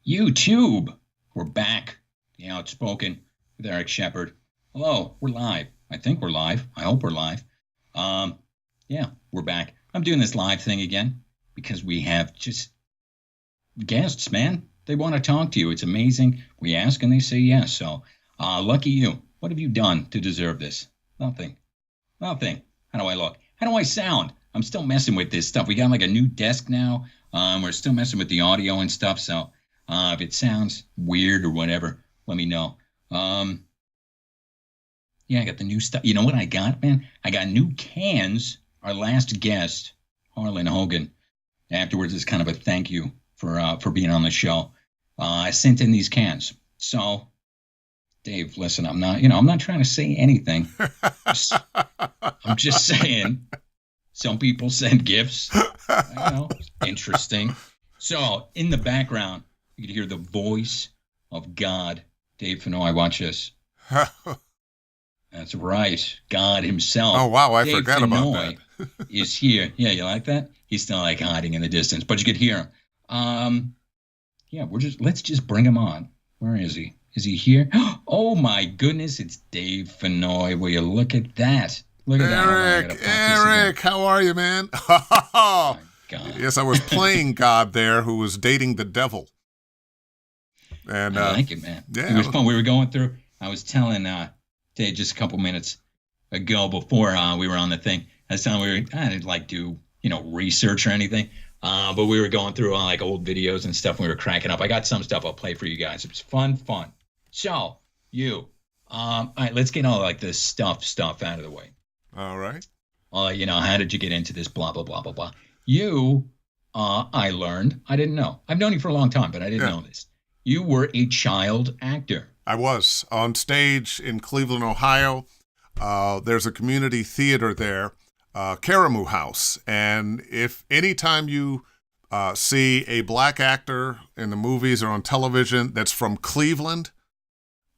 YouTube. We're back. The Outspoken with Erik Sheppard. Hello, we're live. I think we're live. I hope we're live. Yeah, we're back. I'm doing this live thing again because we have just guests, man. They want to talk to you. It's amazing. We ask and they say yes. So, lucky you. What have you done to deserve this? Nothing. Nothing. How do I look? How do I sound? I'm still messing with this stuff. We got like a new desk now. We're still messing with the audio and stuff. So, if it sounds weird or whatever, let me know. Yeah, I got the new stuff. You know what I got, man? I got new cans. Our last guest, Harlan Hogan, afterwards is kind of a thank you for being on the show. I sent in these cans. So, Dave, listen, I'm not trying to say anything. I'm just saying some people send gifts. Interesting. So, in the background, you can hear the voice of God. DaveFennoy, watch this. That's right. God himself. Oh, wow. I Dave forgot Fennoy about that. is here. Yeah, you like that? He's still like hiding in the distance, but you could hear him. Yeah, let's just bring him on. Where is he? Is he here? Oh, my goodness. It's Dave Fennoy. Will you look at that? Look at that. Eric, how are you, man? Oh, God. Yes, I was playing God there, who was dating the devil. And I like it, man. Yeah, it was fun. We were going through. I was telling Dave just a couple minutes ago before we were on the thing. I was telling I didn't like do research or anything, but we were going through like old videos and stuff. And we were cracking up. I got some stuff I'll play for you guys. It was fun. So all right, let's get all like this stuff out of the way. All right. How did you get into this? Blah blah blah blah blah. I learned. I didn't know. I've known you for a long time, but I didn't know this. You were a child actor. I was on stage in Cleveland, Ohio. There's a community theater there, Caramoo House. And if anytime you see a black actor in the movies or on television that's from Cleveland,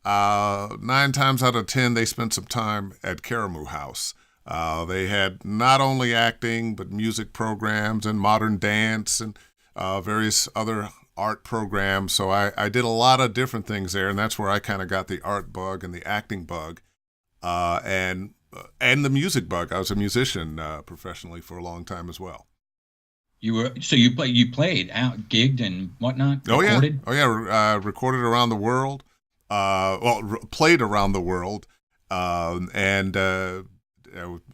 9 times out of 10, they spent some time at Caramoo House. They had not only acting, but music programs and modern dance and various other art programs. So I did a lot of different things there, and that's where I kind of got the art bug and the acting bug, and the music bug. I was a musician professionally for a long time as well. You played out, gigged and whatnot. Recorded? Recorded around the world. Played around the world, and I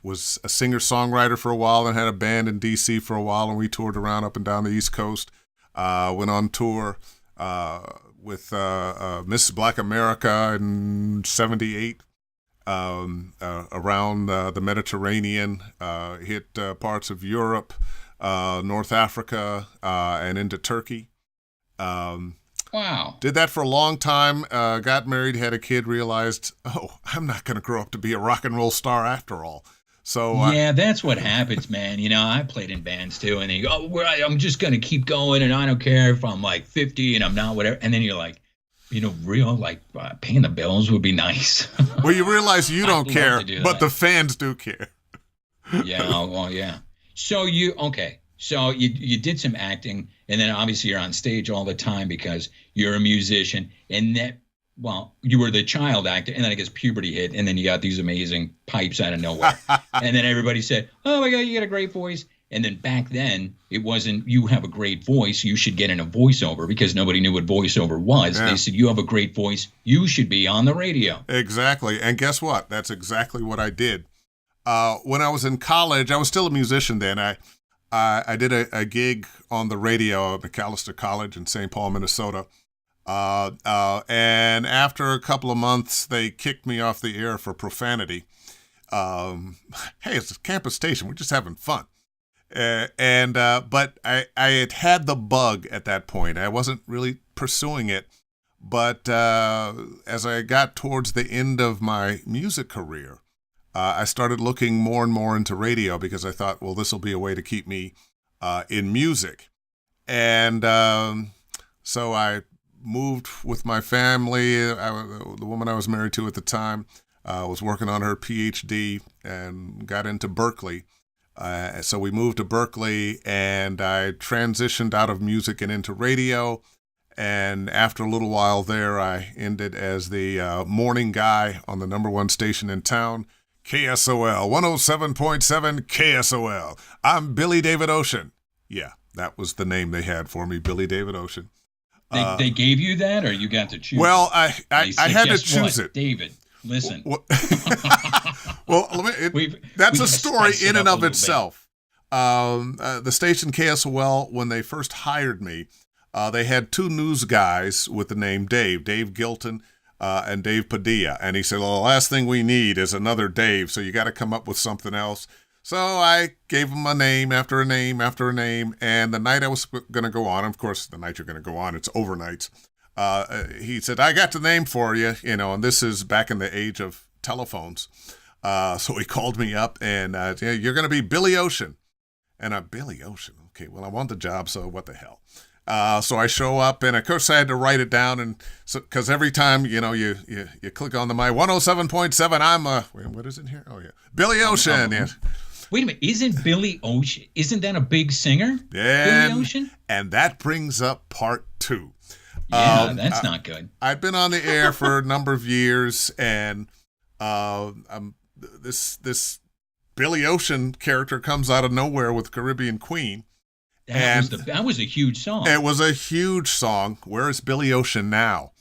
was a singer-songwriter for a while and had a band in D.C. for a while, and we toured around up and down the East Coast. Went on tour with Mrs. Black America in '78 around the Mediterranean, hit parts of Europe, North Africa, and into Turkey. Wow. Did that for a long time, got married, had a kid, realized, I'm not going to grow up to be a rock and roll star after all. So yeah, that's what happens, man. I played in bands too, and you go, I'm just gonna keep going, and I don't care if I'm like 50 and I'm not whatever. And then you're like, paying the bills would be nice. Well, you realize you don't care, but the fans do care. Yeah, well, yeah. So you did some acting, and then obviously you're on stage all the time because you're a musician, and you were the child actor, and then I guess puberty hit, and then you got these amazing pipes out of nowhere. And then everybody said, oh my God, you got a great voice. And then back then, it wasn't, you have a great voice, you should get in a voiceover, because nobody knew what voiceover was. Yeah. They said, you have a great voice, you should be on the radio. Exactly. And guess what? That's exactly what I did. When I was in college, I was still a musician then. I did a gig on the radio at McAllister College in St. Paul, Minnesota. And after a couple of months, they kicked me off the air for profanity. Hey, it's a campus station. We're just having fun. But I had the bug at that point. I wasn't really pursuing it. But as I got towards the end of my music career, I started looking more and more into radio because I thought, well, this will be a way to keep me in music. And so I moved with my family. The woman I was married to at the time was working on her PhD and got into Berkeley. So we moved to Berkeley, and I transitioned out of music and into radio. And after a little while there, I ended as the morning guy on the number one station in town, KSOL, 107.7 KSOL. I'm Billy David Ocean. Yeah, that was the name they had for me, Billy David Ocean. They gave you that, or you got to choose? Well, I had to choose it. David, listen. Well, that's a story in and of itself. The station KSOL, when they first hired me, they had two news guys with the name Dave Gilton and Dave Padilla. And he said, well, the last thing we need is another Dave, so you got to come up with something else. So I gave him a name after a name after a name. And the night I was going to go on, of course, the night you're going to go on, it's overnights. He said, I got the name for you, and this is back in the age of telephones. So he called me up and, you're going to be Billy Ocean. And I'm Billy Ocean. Okay, well, I want the job, so what the hell? So I show up, and of course I had to write it down, and so because every time you click on the mic, 107.7, I'm what is it here? Oh yeah, Billy Ocean. Yeah. Wait a minute, isn't Billy Ocean? Isn't that a big singer? Yeah, Billy Ocean. And that brings up part two. Yeah, that's not good. I've been on the air for a number of years, and this Billy Ocean character comes out of nowhere with Caribbean Queen. That was a huge song. It was a huge song. Where is Billy Ocean now?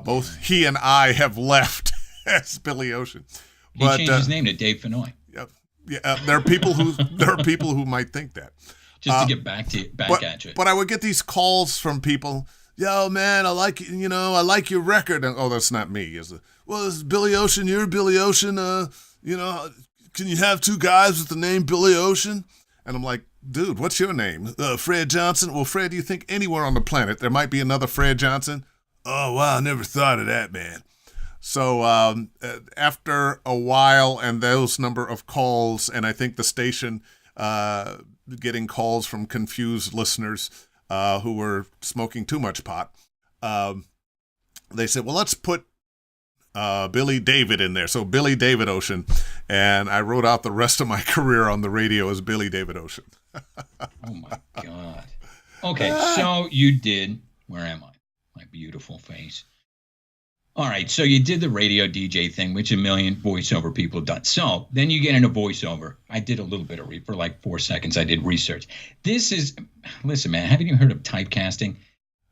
Both he and I have left as Billy Ocean. He changed his name to DaveFennoy. Yeah, there are people who might think that. Just to get back at you. But I would get these calls from people. Yo, man, I like your record. And, oh, that's not me. Well, this is Billy Ocean. You're Billy Ocean. Can you have two guys with the name Billy Ocean? And I'm like, dude, what's your name? Fred Johnson? Well, Fred, do you think anywhere on the planet there might be another Fred Johnson? Oh, wow, I never thought of that, man. So after a while and those number of calls, and I think the station getting calls from confused listeners who were smoking too much pot, they said, well, let's put Billy David in there. So Billy David Ocean. And I wrote out the rest of my career on the radio as Billy David Ocean. Oh, my God. Okay, so you did, where am I? My beautiful face. All right, so you did the radio DJ thing, which a million voiceover people have done. So then you get into voiceover. I did a little bit of for like 4 seconds. I did research. Listen, man, haven't you heard of typecasting?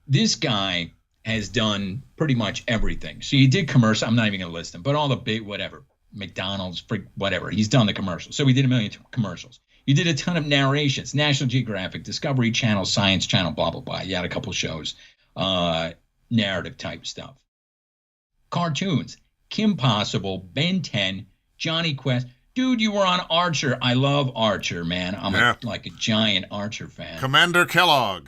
This guy has done pretty much everything. So you did commercial. I'm not even going to list them, but all the big whatever. McDonald's, whatever. He's done the commercials. So we did a million commercials. You did a ton of narrations, National Geographic, Discovery Channel, Science Channel, blah, blah, blah. You had a couple shows, narrative type stuff. Cartoons, Kim Possible, Ben 10, Johnny Quest. Dude, you were on Archer. I love Archer, man. I'm like a giant Archer fan. Commander Kellogg.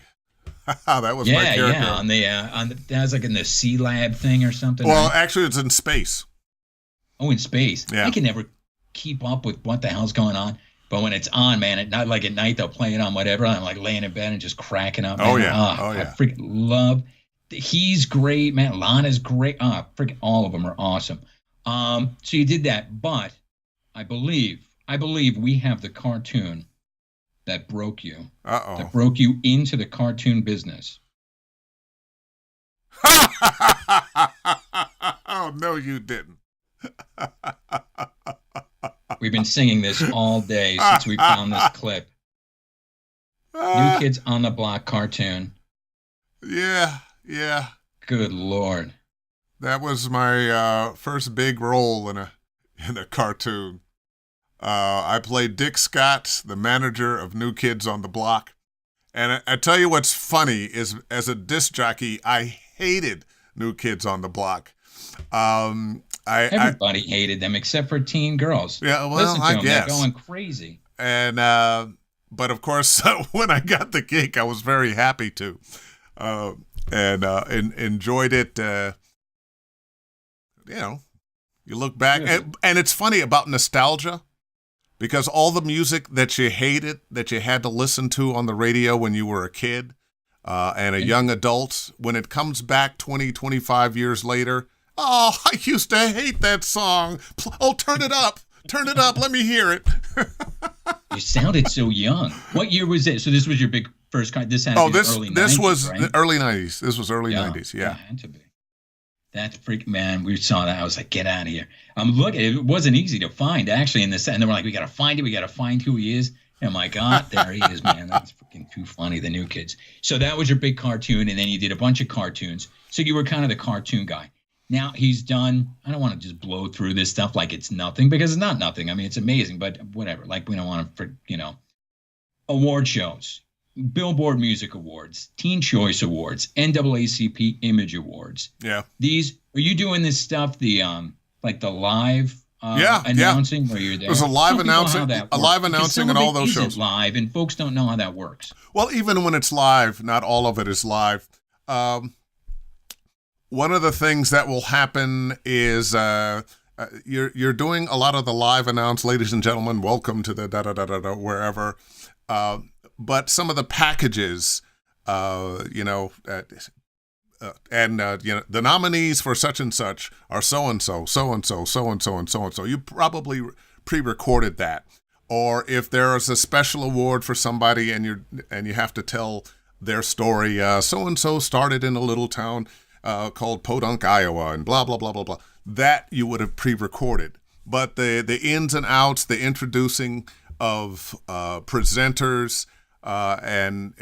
That was my character. Yeah, that was like in the Sea Lab thing or something. Well, right? Actually, it's in space. Oh, in space. Yeah. I can never keep up with what the hell's going on. But when it's on, man, not like at night they'll play it on whatever. I'm like laying in bed and just cracking up. Man. Oh yeah. I freaking love. He's great, man. Lana's great. Freaking all of them are awesome. So you did that, but I believe we have the cartoon that broke you. Uh-oh. That broke you into the cartoon business. Oh, no, you didn't. We've been singing this all day since we found this clip. New Kids on the Block cartoon. Yeah. Good Lord. That was my first big role in a cartoon. I played Dick Scott, the manager of New Kids on the Block. And I tell you what's funny is, as a disc jockey, I hated New Kids on the Block. Everybody hated them except for teen girls. Yeah, well, Listen to I them. guess. They're going crazy. And but of course, when I got the gig, I was very happy to, and enjoyed it. You look back, and it's funny about nostalgia, because all the music that you hated, that you had to listen to on the radio when you were a kid and a young adult, when it comes back 20, 25 years later, oh, I used to hate that song. Oh, turn it up. Turn it up. Let me hear it. You sounded so young. What year was it? So this was your big first car. This had to be the early 90s, this was right? the early 90s. This was early Yeah, 90s. Yeah. it had to be. That's freaking, man. We saw that. I was like, get out of here. I'm looking. It wasn't easy to find actually in this. And they were like, we got to find it. We got to find who he is. And I'm like, there he is, man. That's freaking too funny. The new kids. So that was your big cartoon. And then you did a bunch of cartoons. So you were kind of the cartoon guy. Now he's done. I don't want to just blow through this stuff like it's nothing, because it's not nothing. I mean, it's amazing, but whatever. Like, we don't want to, award shows. Billboard Music Awards, Teen Choice Awards, NAACP Image Awards. Yeah. Are you doing this stuff, the like the live announcing where you're there? There's a live announcing and all those shows. Live, and folks don't know how that works. Well, even when it's live, not all of it is live. One of the things that will happen is you're doing a lot of the live announce, ladies and gentlemen, welcome to the da-da-da-da-da, wherever. But some of the packages, the nominees for such and such are so-and-so, so-and-so, so-and-so, and so-and-so. You probably pre-recorded that. Or if there is a special award for somebody and you have to tell their story, so-and-so started in a little town called Podunk, Iowa, and blah, blah, blah, blah, blah. That you would have pre-recorded. But the ins and outs, the introducing of presenters, and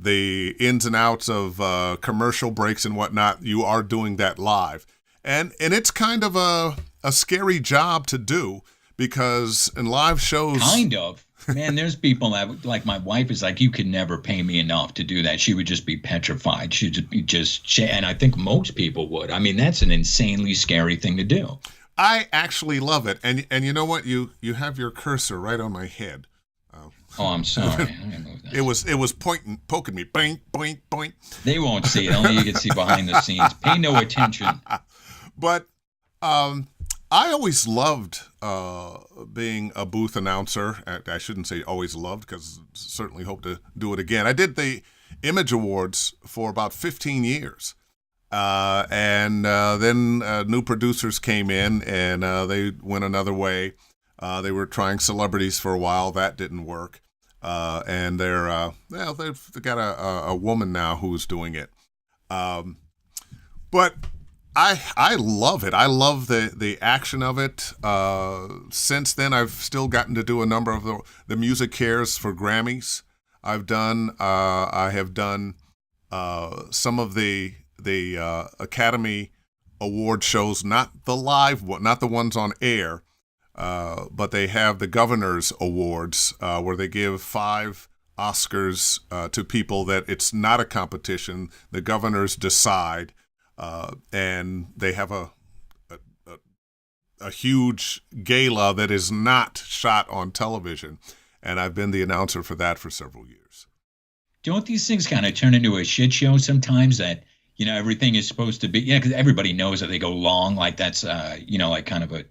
the ins and outs of commercial breaks and whatnot, you are doing that live. And it's kind of a scary job to do, because in live shows... Kind of. Man, there's people that, like my wife is like, you could never pay me enough to do that. She would just be petrified. She'd just and I think most people would. I mean, that's an insanely scary thing to do. I actually love it. And you know what? You have your cursor right on my head. Oh, I'm sorry. I didn't move that. It was poking me. Boink, boink, boink. They won't see it. Only you can see behind the scenes. Pay no attention. But I always loved being a booth announcer. I shouldn't say always loved, because certainly hope to do it again. I did the Image Awards for about 15 years. And then new producers came in, and they went another way. They were trying celebrities for a while. That didn't work. And they've got a woman now who's doing it. But I love it. I love the action of it. Since then, I've still gotten to do a number of the music cares for Grammys. I have done some of the Academy Award shows, not the live one, not the ones on air, but they have the Governor's Awards, where they give 5 Oscars to people that it's not a competition. The governors decide, and they have a huge gala that is not shot on television. And I've been the announcer for that for several years. Don't these things kind of turn into a shit show sometimes, that everything is supposed to be, because everybody knows that they go long, like that's, like kind of a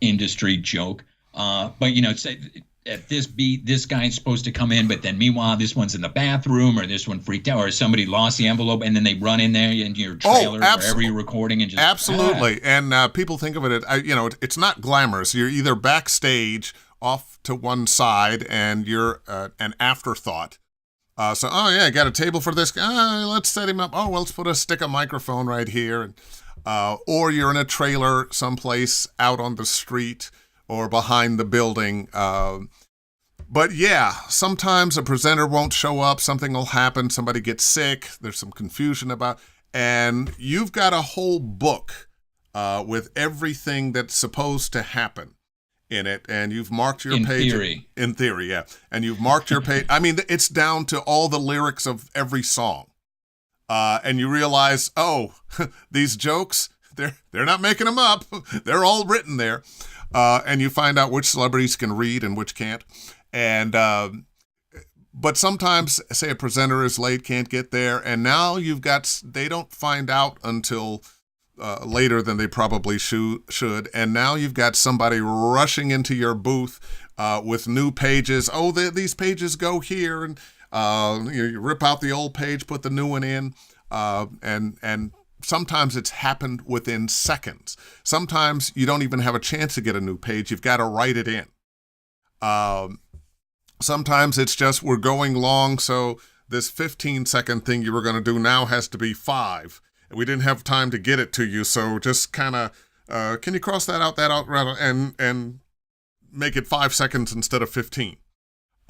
industry joke. But, say at this beat, this guy's supposed to come in, but then meanwhile, this one's in the bathroom, or this one freaked out, or somebody lost the envelope, and then they run in there in your trailer, wherever you're recording, and just... Absolutely. And people think of it, it's not glamorous. You're either backstage off to one side, and you're an afterthought. I got a table for this guy. Let's set him up. Oh, well, let's put a stick of microphone right here. Or you're in a trailer someplace out on the street or behind the building. But yeah, sometimes a presenter won't show up. Something will happen. Somebody gets sick. There's some confusion about, and you've got a whole book with everything that's supposed to happen in it, and you've marked your page. In theory, yeah. And you've marked your page. I mean, it's down to all the lyrics of every song. And you realize, these jokes, they're not making them up. They're all written there. And you find out which celebrities can read and which can't. And but sometimes, say a presenter is late, can't get there, and now they don't find out until later than they probably should. And now you've got somebody rushing into your booth with new pages. Oh, these pages go here, and you rip out the old page, put the new one in, and sometimes it's happened within seconds. Sometimes you don't even have a chance to get a new page. You've got to write it in. Sometimes it's just we're going long, so this 15-second thing you were going to do now has to be 5. And we didn't have time to get it to you, so just kind of, can you cross that out, and make it 5 seconds instead of 15?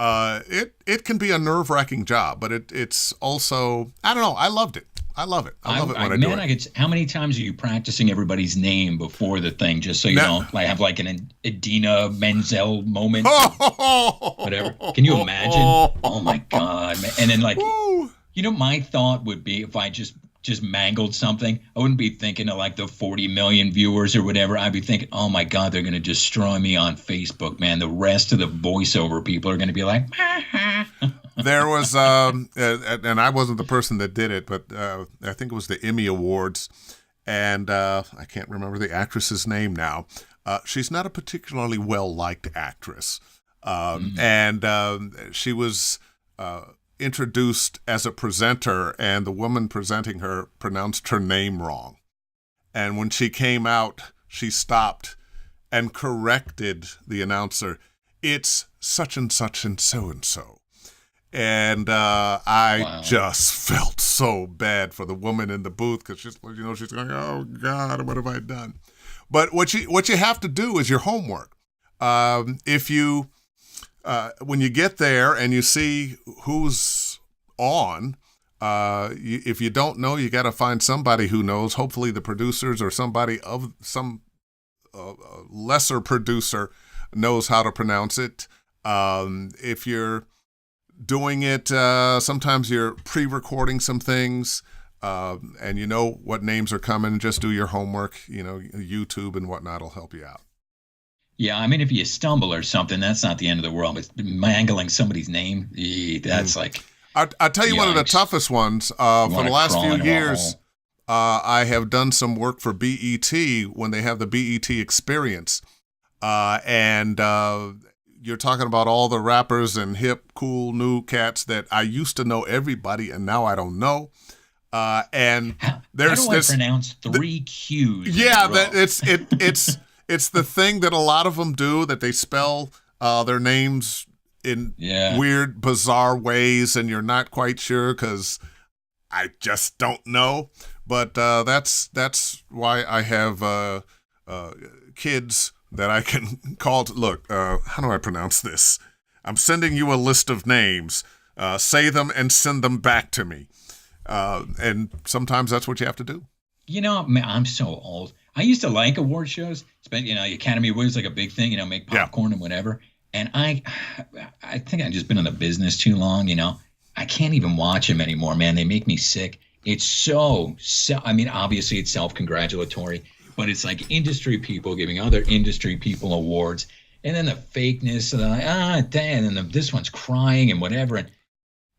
It can be a nerve-wracking job, but it's also, I don't know, I loved it. I love it. I love it when I do it. How many times are you practicing everybody's name before the thing, just so you don't have like an Idina Menzel moment? Whatever. Can you imagine? Oh my God, man. And then my thought would be if I just mangled something, I wouldn't be thinking of like the 40 million viewers or whatever. I'd be thinking, oh my God, they're going to destroy me on Facebook, man. The rest of the voiceover people are going to be like, There was, and I wasn't the person that did it, but I think it was the Emmy Awards, and I can't remember the actress's name now. She's not a particularly well-liked actress, and she was introduced as a presenter, and the woman presenting her pronounced her name wrong. And when she came out, she stopped and corrected the announcer. It's such and such and so and so. And I just felt so bad for the woman in the booth because she's going, oh God, what have I done? But what you have to do is your homework. If you when you get there and you see who's on, if you don't know, you got to find somebody who knows. Hopefully, the producers or somebody of some lesser producer knows how to pronounce it. If you're doing it, sometimes you're pre-recording some things, and you know what names are coming. Just do your homework. YouTube and whatnot will help you out. Yeah, I mean, if you stumble or something, that's not the end of the world. But mangling somebody's name, that's like... I'll tell you one of the toughest ones. For the last few years, I have done some work for BET when they have the BET Experience. And you're talking about all the rappers and hip, cool, new cats that I used to know everybody, and now I don't know. And there's how do I pronounce 3 Qs? Yeah, it's the thing that a lot of them do, that they spell their names in weird, bizarre ways, and you're not quite sure because I just don't know. But that's why I have kids that I can call to, look, how do I pronounce this? I'm sending you a list of names. Say them and send them back to me. And sometimes that's what you have to do. Man, I'm so old. I used to like award shows. Academy Awards like a big thing, make popcorn and whatever. And I think I've just been in the business too long, I can't even watch them anymore, man. They make me sick. It's so obviously it's self-congratulatory, but it's like industry people giving other industry people awards. And then the fakeness, and then this one's crying and whatever. And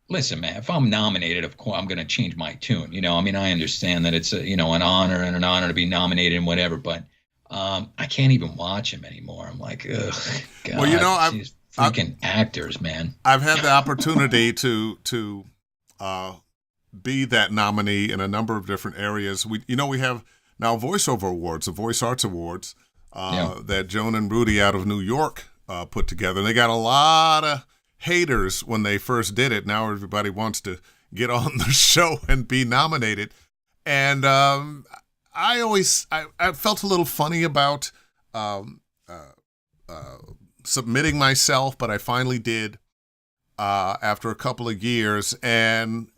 listen, man, if I'm nominated, of course, I'm going to change my tune. I understand that it's an honor and an honor to be nominated and whatever, but I can't even watch him anymore. I'm like, ugh, God, these freaking actors, man. I've had the opportunity to be that nominee in a number of different areas. We have now voiceover awards, the Voice Arts Awards, that Joan and Rudy out of New York put together. And they got a lot of haters when they first did it. Now everybody wants to get on the show and be nominated. And I felt a little funny about submitting myself, but I finally did after a couple of years. And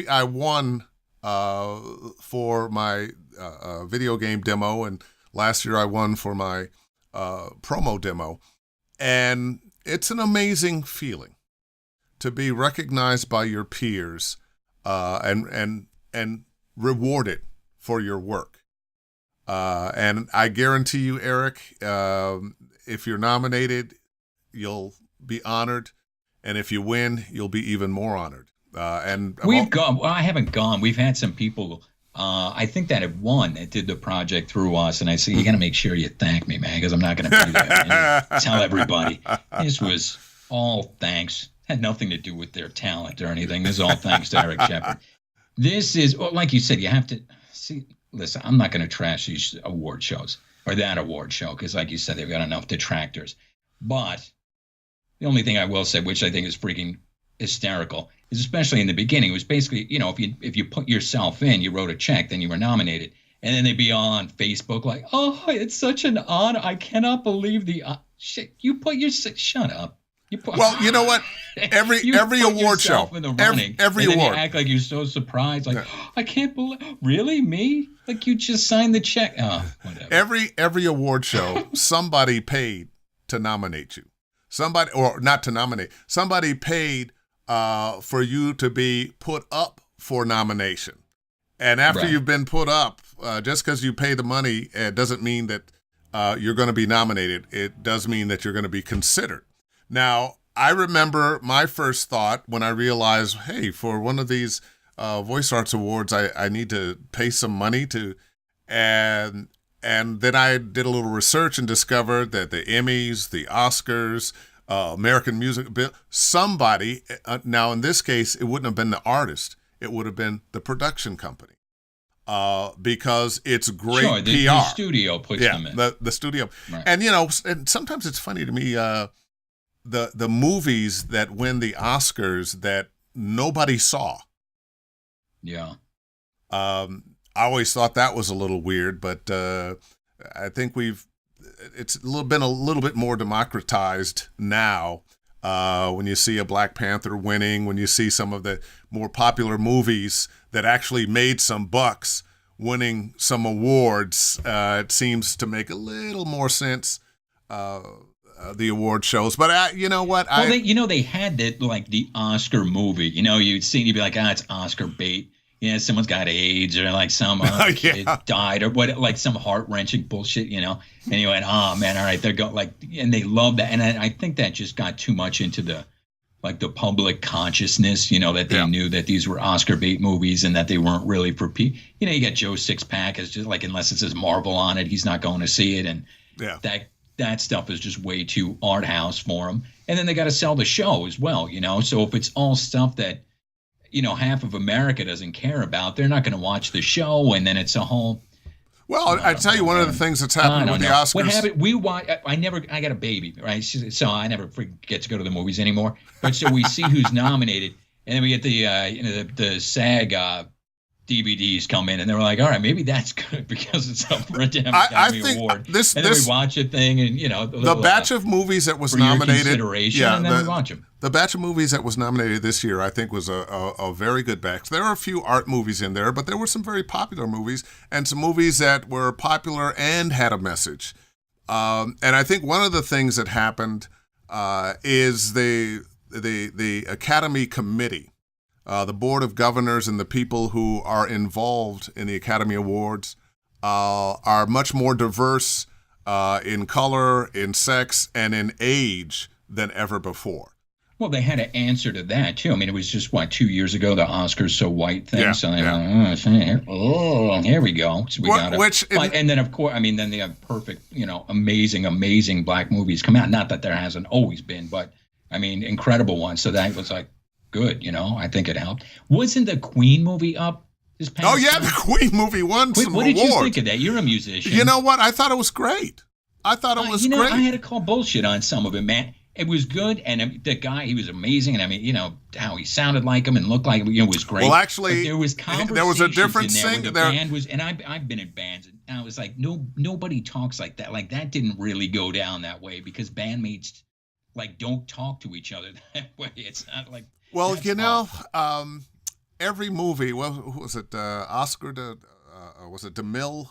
I won for my video game demo, and last year I won for my promo demo. And it's an amazing feeling to be recognized by your peers and rewarded for your work. And I guarantee you, Erik, if you're nominated, you'll be honored. And if you win, you'll be even more honored. And we've gone. Well, I haven't gone. We've had some people, I think, that have won that did the project through us. And I say, you got to make sure you thank me, man, because I'm not going to do that. And tell everybody this was all thanks. Had nothing to do with their talent or anything. This is all thanks to Erik Sheppard. This is, like you said, you have to see. Listen, I'm not going to trash these award shows or that award show because, like you said, they've got enough detractors. But The only thing I will say, which I think is freaking hysterical, is especially in the beginning, it was basically, if you put yourself in, you wrote a check, then you were nominated. And then they'd be all on Facebook like, oh, it's such an honor. I cannot believe shit. You put shut up. Well, you know what? Every award show, every and award, you act like you're so surprised, like, I can't believe, really, me? Like you just signed the check. Oh, whatever. Every award show, somebody paid to nominate you. Somebody, or not to nominate. Somebody paid for you to be put up for nomination. And after you've been put up, just because you pay the money, it doesn't mean that you're going to be nominated. It does mean that you're going to be considered. Now, I remember my first thought when I realized, hey, for one of these Voice Arts Awards, I need to pay some money to, and then I did a little research and discovered that the Emmys, the Oscars, American Music, somebody, now in this case, it wouldn't have been the artist, it would have been the production company. Because it's great PR. The studio puts them in. The studio. Right. And, and sometimes it's funny to me, the movies that win the Oscars that nobody saw. Yeah. I always thought that was a little weird, but I think it's been a little bit more democratized now. When you see a Black Panther winning, when you see some of the more popular movies that actually made some bucks winning some awards, it seems to make a little more sense. The award shows, but you know what? They had that, like the Oscar movie. You'd be like, it's Oscar bait. Someone's got AIDS or like some kid died or what, like some heart wrenching bullshit. And you went, oh man, all right, they're going like, and they love that, and I think that just got too much into the public consciousness. That they knew that these were Oscar bait movies and that they weren't really for people. You got Joe Sixpack as just like, unless it says Marvel on it, he's not going to see it, and that stuff is just way too art house for them. And then they got to sell the show as well, So if it's all stuff that, half of America doesn't care about, they're not going to watch the show. And then it's a whole. Well, I tell you, one of the things that's happened with the Oscars. What happened? We watch. I got a baby, right? So I never get to go to the movies anymore. But so we see who's nominated, and then we get the SAG DVDs come in, and they were like, all right, maybe that's good because it's up for a damn Academy Award. And then we watch a thing, and the batch of movies that was nominated, and then we watch them. The batch of movies that was nominated this year, I think, was a very good batch. There are a few art movies in there, but there were some very popular movies and some movies that were popular and had a message. And I think one of the things that happened is the Academy Committee. The Board of Governors and the people who are involved in the Academy Awards are much more diverse in color, in sex, and in age than ever before. Well, they had to answer to that, too. I mean, it was just, 2 years ago, the Oscars So White thing. Yeah, so they went, here we go. So and then, of course, then they have perfect, amazing black movies come out. Not that there hasn't always been, but, incredible ones. So that was good, I think it helped. Wasn't the Queen movie up this past time? The Queen movie won some awards. What did you think of that? You're a musician. You know what? I thought it was great. I thought it was great. I had to call bullshit on some of it, man. It was good, and the guy, he was amazing, and how he sounded like him and looked like him, was great. Well, actually, but there was conversations there was a different thing. The band was, and I've been in bands, and I was like, nobody talks like that. Like, that didn't really go down that way because bandmates, don't talk to each other that way. It's not like. Well, every movie, who was it? Oscar, was it DeMille?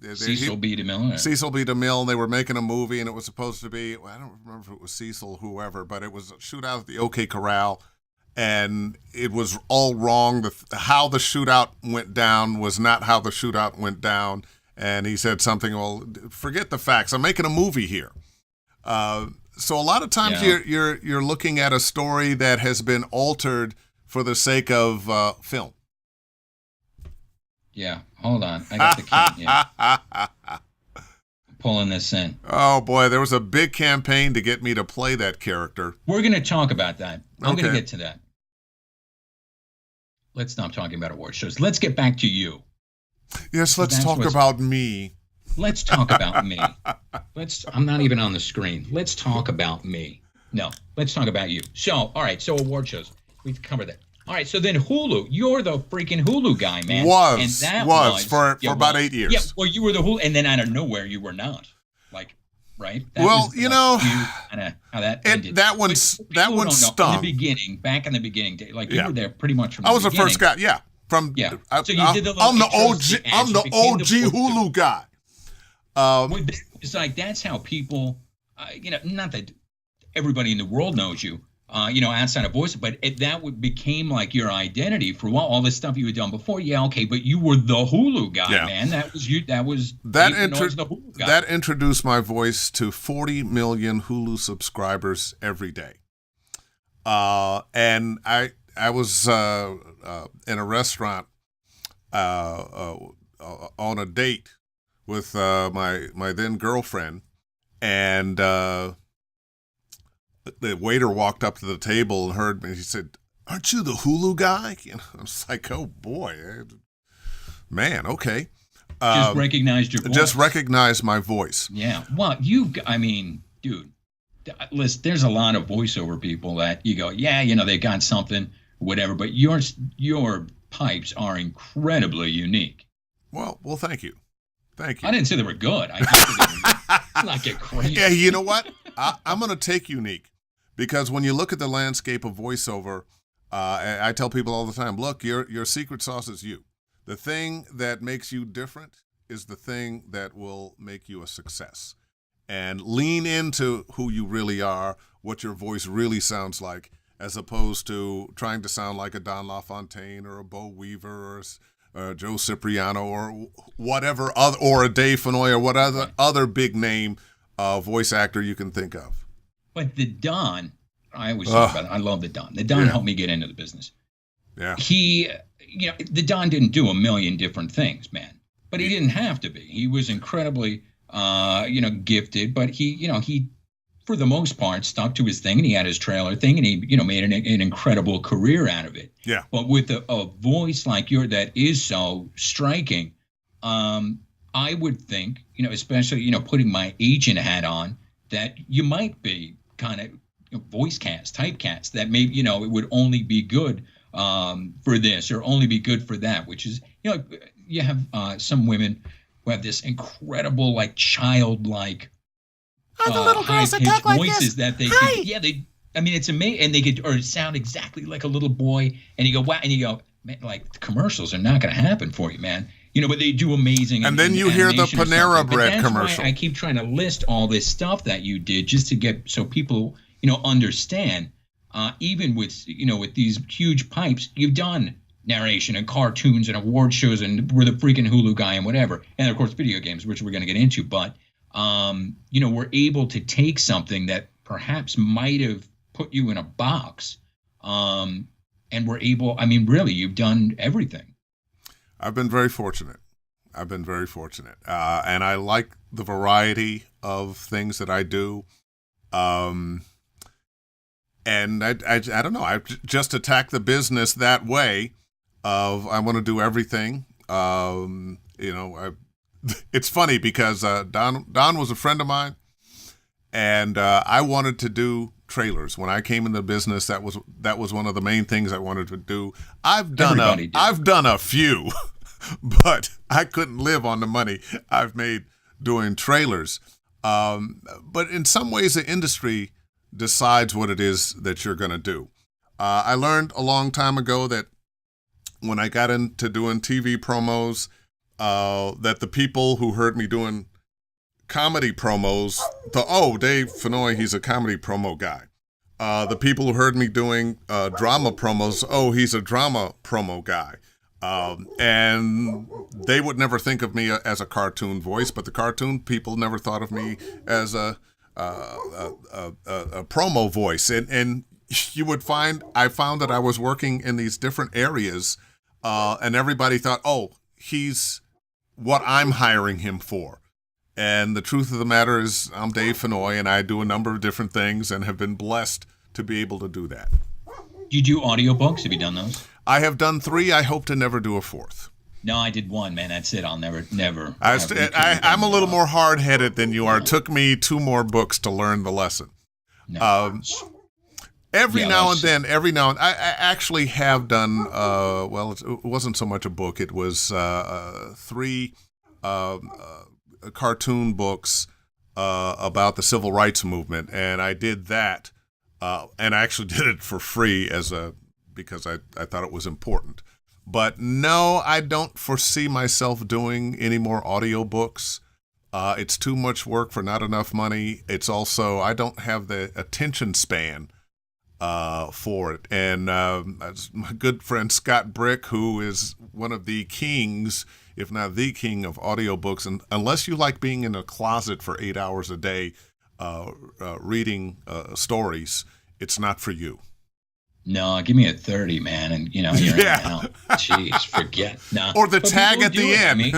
Cecil B. DeMille. Cecil B. DeMille. They were making a movie, and it was supposed to be, I don't remember if it was Cecil, whoever, but it was a shootout at the OK Corral, and it was all wrong. How the shootout went down was not how the shootout went down, and he said something, well, forget the facts. I'm making a movie here. So a lot of times you're looking at a story that has been altered for the sake of film. Yeah, hold on. I got the key. Yeah. Pulling this in. Oh, boy, there was a big campaign to get me to play that character. We're going to talk about that. I'm going to get to that. Let's stop talking about award shows. Let's get back to you. Yes, let's talk about me. Let's talk about me. I'm not even on the screen. Let's talk about me. No, let's talk about you. So, all right. So award shows, we've covered that. All right. So then Hulu, you're the freaking Hulu guy, man. Was for about 8 years. Yeah. Well, you were the Hulu, and then out of nowhere, you were not. Like, right? Well, how that ended. That one stung. Back in the beginning, like you were there pretty much from the beginning. I was the first guy. Yeah. So you did the little I'm the OG. I'm the OG Hulu guy. It's like that's how people, not that everybody in the world knows you, outside of voice, but became like your identity for all the stuff you had done before. Yeah, okay, but you were the Hulu guy, man. That was you. That was the Hulu guy. That introduced my voice to 40 million Hulu subscribers every day. And I was in a restaurant on a date with my then girlfriend, and the waiter walked up to the table and heard me. He said, "Aren't you the Hulu guy?" I was like, "Oh boy, man, okay." Just recognized your voice. Just recognized my voice. Yeah. Well, dude, listen, there's a lot of voiceover people that you go, yeah, they got something, whatever, but your pipes are incredibly unique. Well, thank you. Thank you. I didn't say they were good. I just said they were not get crazy. Yeah, you know what? I'm going to take unique, because when you look at the landscape of voiceover, I tell people all the time, look, your secret sauce is you. The thing that makes you different is the thing that will make you a success. And lean into who you really are, what your voice really sounds like, as opposed to trying to sound like a Don LaFontaine or a Bo Weaver or Joe Cipriano or whatever, or a DaveFennoy or what other big name voice actor you can think of. But the Don, I always talk about it. I love the Don. The Don helped me get into the business. Yeah. The Don didn't do a million different things, man, but he didn't have to be. He was incredibly, gifted, but he, for the most part, stuck to his thing, and he had his trailer thing, and he, made an incredible career out of it. Yeah. But with a voice like yours that is so striking, I would think, especially, putting my agent hat on, that you might be kind of voice cast, typecast, that maybe, it would only be good for this or only be good for that, which is, you have some women who have this incredible, like, childlike, the little girls that talk like voices this. that they Hi. it's amazing, and they could or sound exactly like a little boy, and you go, wow, and you go, man, like, the commercials are not going to happen for you, man. But they do amazing. And then you hear the Panera Bread commercial. I keep trying to list all this stuff that you did just to get so people, understand. Even with with these huge pipes, you've done narration and cartoons and award shows, and we're the freaking Hulu guy and whatever, and of course video games, which we're going to get into. But we're able to take something that perhaps might have put you in a box, and we're able. Really, you've done everything. I've been very fortunate. And I like the variety of things that I do. And I don't know. I just attack the business that way. I want to do everything. It's funny because Don was a friend of mine, and I wanted to do trailers when I came in the business. That was one of the main things I wanted to do. I've done a few, but I couldn't live on the money I've made doing trailers. But in some ways, the industry decides what it is that you're going to do. I learned a long time ago that when I got into doing TV promos, that the people who heard me doing comedy promos, DaveFennoy, he's a comedy promo guy. The people who heard me doing drama promos, he's a drama promo guy. And they would never think of me as a cartoon voice, but the cartoon people never thought of me as a promo voice. And you would I found that I was working in these different areas, and everybody thought, he's what I'm hiring him for. And the truth of the matter is, I'm DaveFennoy, and I do a number of different things and have been blessed to be able to do that. Do you do audiobooks? Have you done those? I have done 3. I hope to never do a 4th. No, I did one, man. That's it. I'll never. I'm a little more hard-headed than you are. It took me 2 more books to learn the lesson. No. Every now and then, I actually have done, it wasn't so much a book. It was 3 cartoon books about the civil rights movement, and I did that, and I actually did it for free because I thought it was important. But no, I don't foresee myself doing any more audiobooks. It's too much work for not enough money. It's also, I don't have the attention span for it. And my good friend Scott Brick, who is one of the kings, if not the king of audiobooks, and unless you like being in a closet for 8 hours a day reading stories, it's not for you. No, give me a 30, man, and you're in and out. Jeez, forget. No. Or the tag at the end. I mean,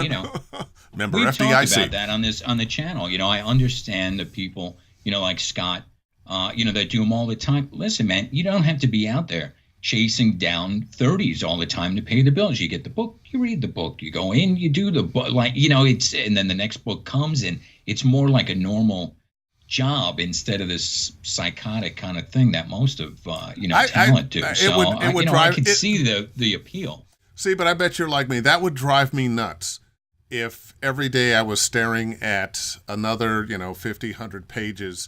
remember we've FDIC. talked about that on the channel. I understand the people, like Scott, that do them all the time. Listen, man, you don't have to be out there chasing down 30s all the time to pay the bills. You get the book, you read the book, you go in, you do the book, and then the next book comes, and it's more like a normal job instead of this psychotic kind of thing that most of talent do. I could see the appeal. See, but I bet you're like me. That would drive me nuts if every day I was staring at another 50, 100 pages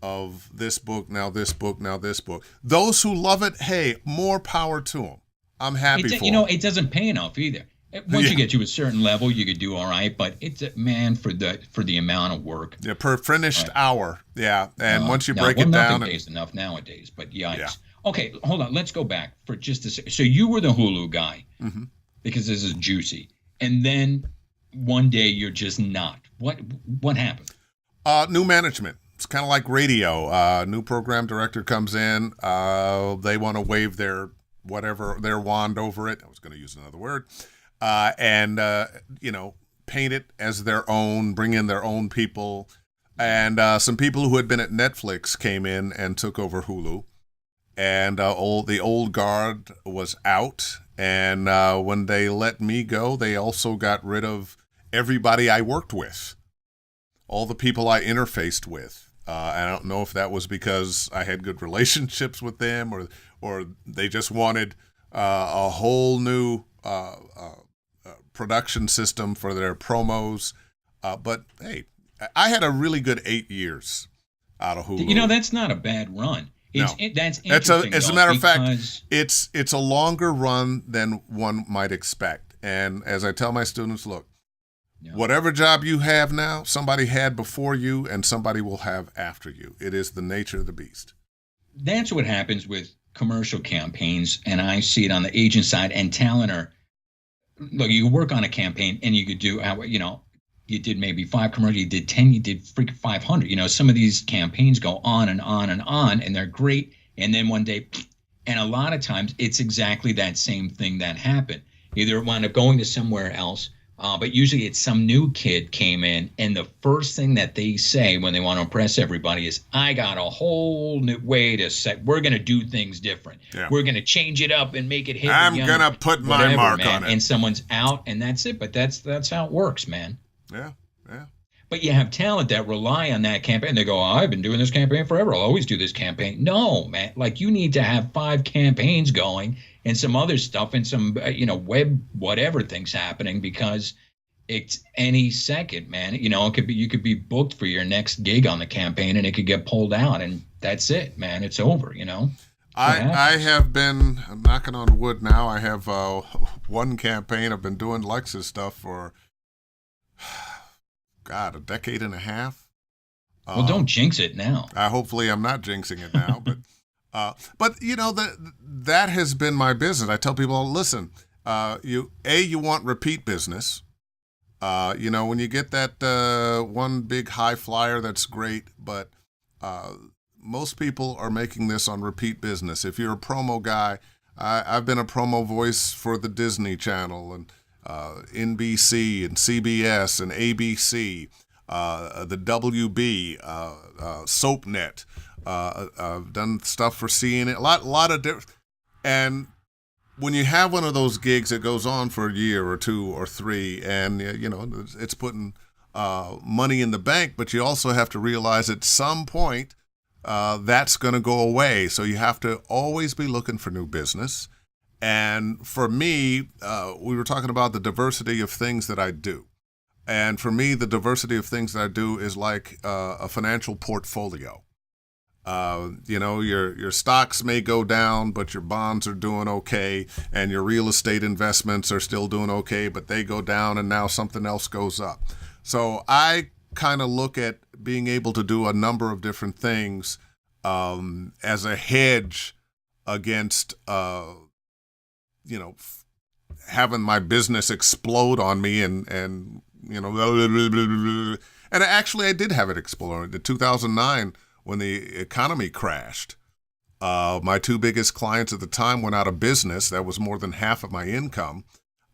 of this book, now this book, now this book. Those who love it, hey, more power to them. I'm happy for them. It doesn't pay enough either. Once you get to a certain level, you could do all right, but it's for the amount of work. Yeah, per finished hour. Yeah, and once you break it down, nothing pays enough nowadays. But yikes. Yeah. Okay, hold on. Let's go back for just a second. So you were the Hulu guy because this is juicy, and then one day you're just not. What happened? New management. It's kind of like radio. New program director comes in. They want to wave their wand over it. I was going to use another word. And paint it as their own, bring in their own people. And some people who had been at Netflix came in and took over Hulu. And the old guard was out. And when they let me go, they also got rid of everybody I worked with, all the people I interfaced with. I don't know if that was because I had good relationships with them or they just wanted a whole new production system for their promos. But hey, I had a really good 8 years out of Hulu. That's not a bad run. That's interesting. As a matter of fact, it's a longer run than one might expect. And as I tell my students, look, whatever job you have now, somebody had before you and somebody will have after you. It is the nature of the beast. That's what happens with commercial campaigns, and I see it on the agent side and talent. Look, you work on a campaign and you could do, you did maybe 5 commercials, you did 10, you did freaking 500. Some of these campaigns go on and on and on, and they're great. And then one day, and a lot of times it's exactly that same thing that happened. Either it wound up going to somewhere else, but usually it's some new kid came in, and the first thing that they say when they want to impress everybody is, I got a whole new way to set. We're going to do things different. Yeah. We're going to change it up and make it hip. I'm going to put my mark on it. And someone's out, and that's it. But that's how it works, man. Yeah. But you have talent that rely on that campaign. They go, I've been doing this campaign forever. I'll always do this campaign. No, man. Like, you need to have 5 campaigns going and some other stuff and some, web whatever things happening, because it's any second, man. It could be, you could be booked for your next gig on the campaign and it could get pulled out, and that's it, man. It's over, I have been, I'm knocking on wood now. I have one campaign. I've been doing Lex's stuff for a decade and a half. Well, don't jinx it now. Hopefully I'm not jinxing it now, but that has been my business. I tell people, listen, you want repeat business. When you get that one big high flyer, that's great, but most people are making this on repeat business. If you're a promo guy, I've been a promo voice for the Disney Channel and NBC and CBS and ABC, the WB, SoapNet. I've done stuff for CNN, a lot of different, and when you have one of those gigs that goes on for a year or two or three, and it's putting money in the bank, but you also have to realize at some point that's going to go away. So you have to always be looking for new business. And for me, we were talking about the diversity of things that I do. And for me, the diversity of things that I do is like a financial portfolio. Your stocks may go down, but your bonds are doing okay, and your real estate investments are still doing okay, but they go down and now something else goes up. So I kind of look at being able to do a number of different things as a hedge against, having my business explode on me and actually I did have it explode in 2009. When the economy crashed, my two biggest clients at the time went out of business. That was more than half of my income.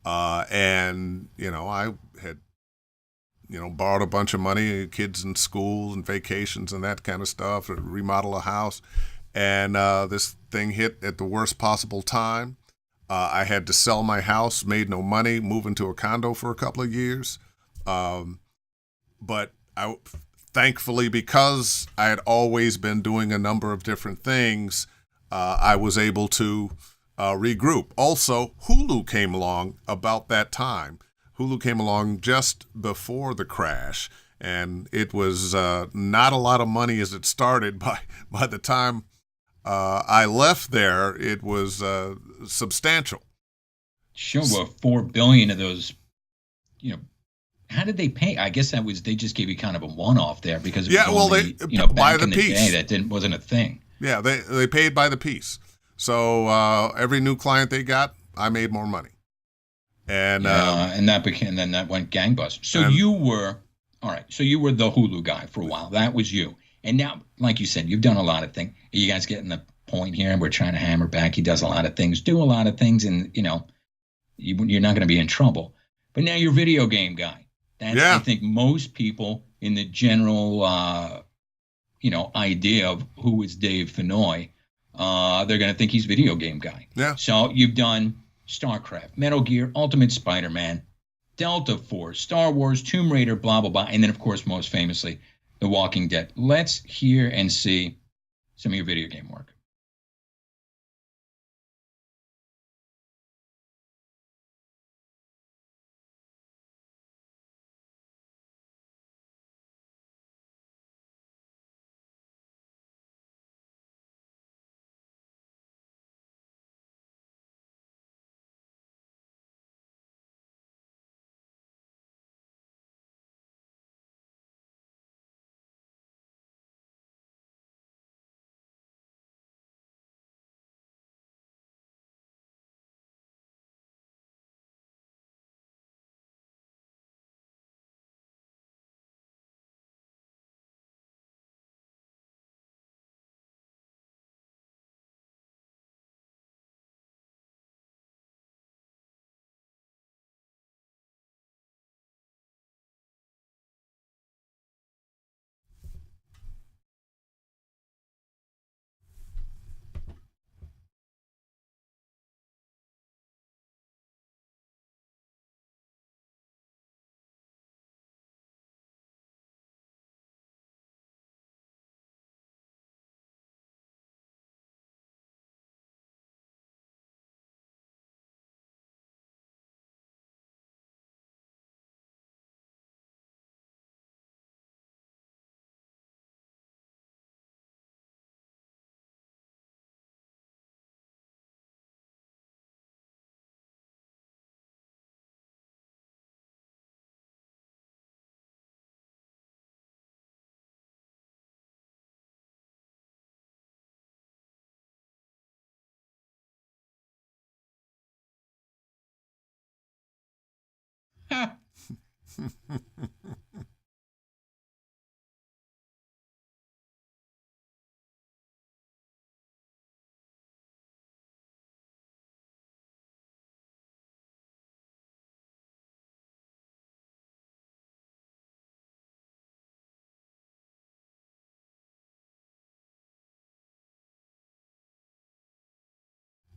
I had, borrowed a bunch of money, kids in school and vacations and that kind of stuff, to remodel a house. And this thing hit at the worst possible time. I had to sell my house, made no money, move into a condo for a couple of years. But thankfully, because I had always been doing a number of different things, I was able to regroup. Also, Hulu came along about that time. Hulu came along just before the crash, and it was not a lot of money as it started. By the time I left there, it was substantial. Sure, well, $4 billion of those, how did they pay? I guess they just gave you kind of a one-off there because it was only, by back the in the piece. day that wasn't a thing. Yeah, they paid by the piece. So every new client they got, I made more money. And then that went gangbusters. So you were the Hulu guy for a while. That was you. And now, like you said, you've done a lot of things. You guys getting the point here? We're trying to hammer back. He does a lot of things, do a lot of things, and you're not going to be in trouble. But now you're a video game guy. I think most people in the general, idea of who is DaveFennoy, they're going to think he's a video game guy. Yeah. So you've done StarCraft, Metal Gear, Ultimate Spider-Man, Delta Force, Star Wars, Tomb Raider, blah, blah, blah. And then, of course, most famously, The Walking Dead. Let's hear and see some of your video game work.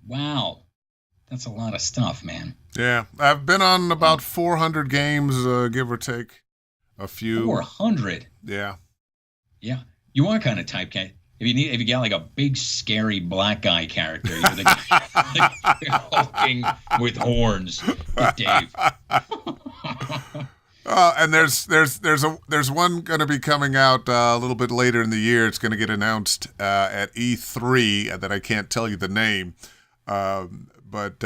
Wow. That's a lot of stuff, man. Yeah, I've been on about 400 games, give or take a few. 400. Yeah. Yeah, you are kind of typecast. If you got like a big scary black guy character, you're the guy hulking with horns with Dave. And there's one going to be coming out a little bit later in the year. It's going to get announced at E3 that I can't tell you the name, but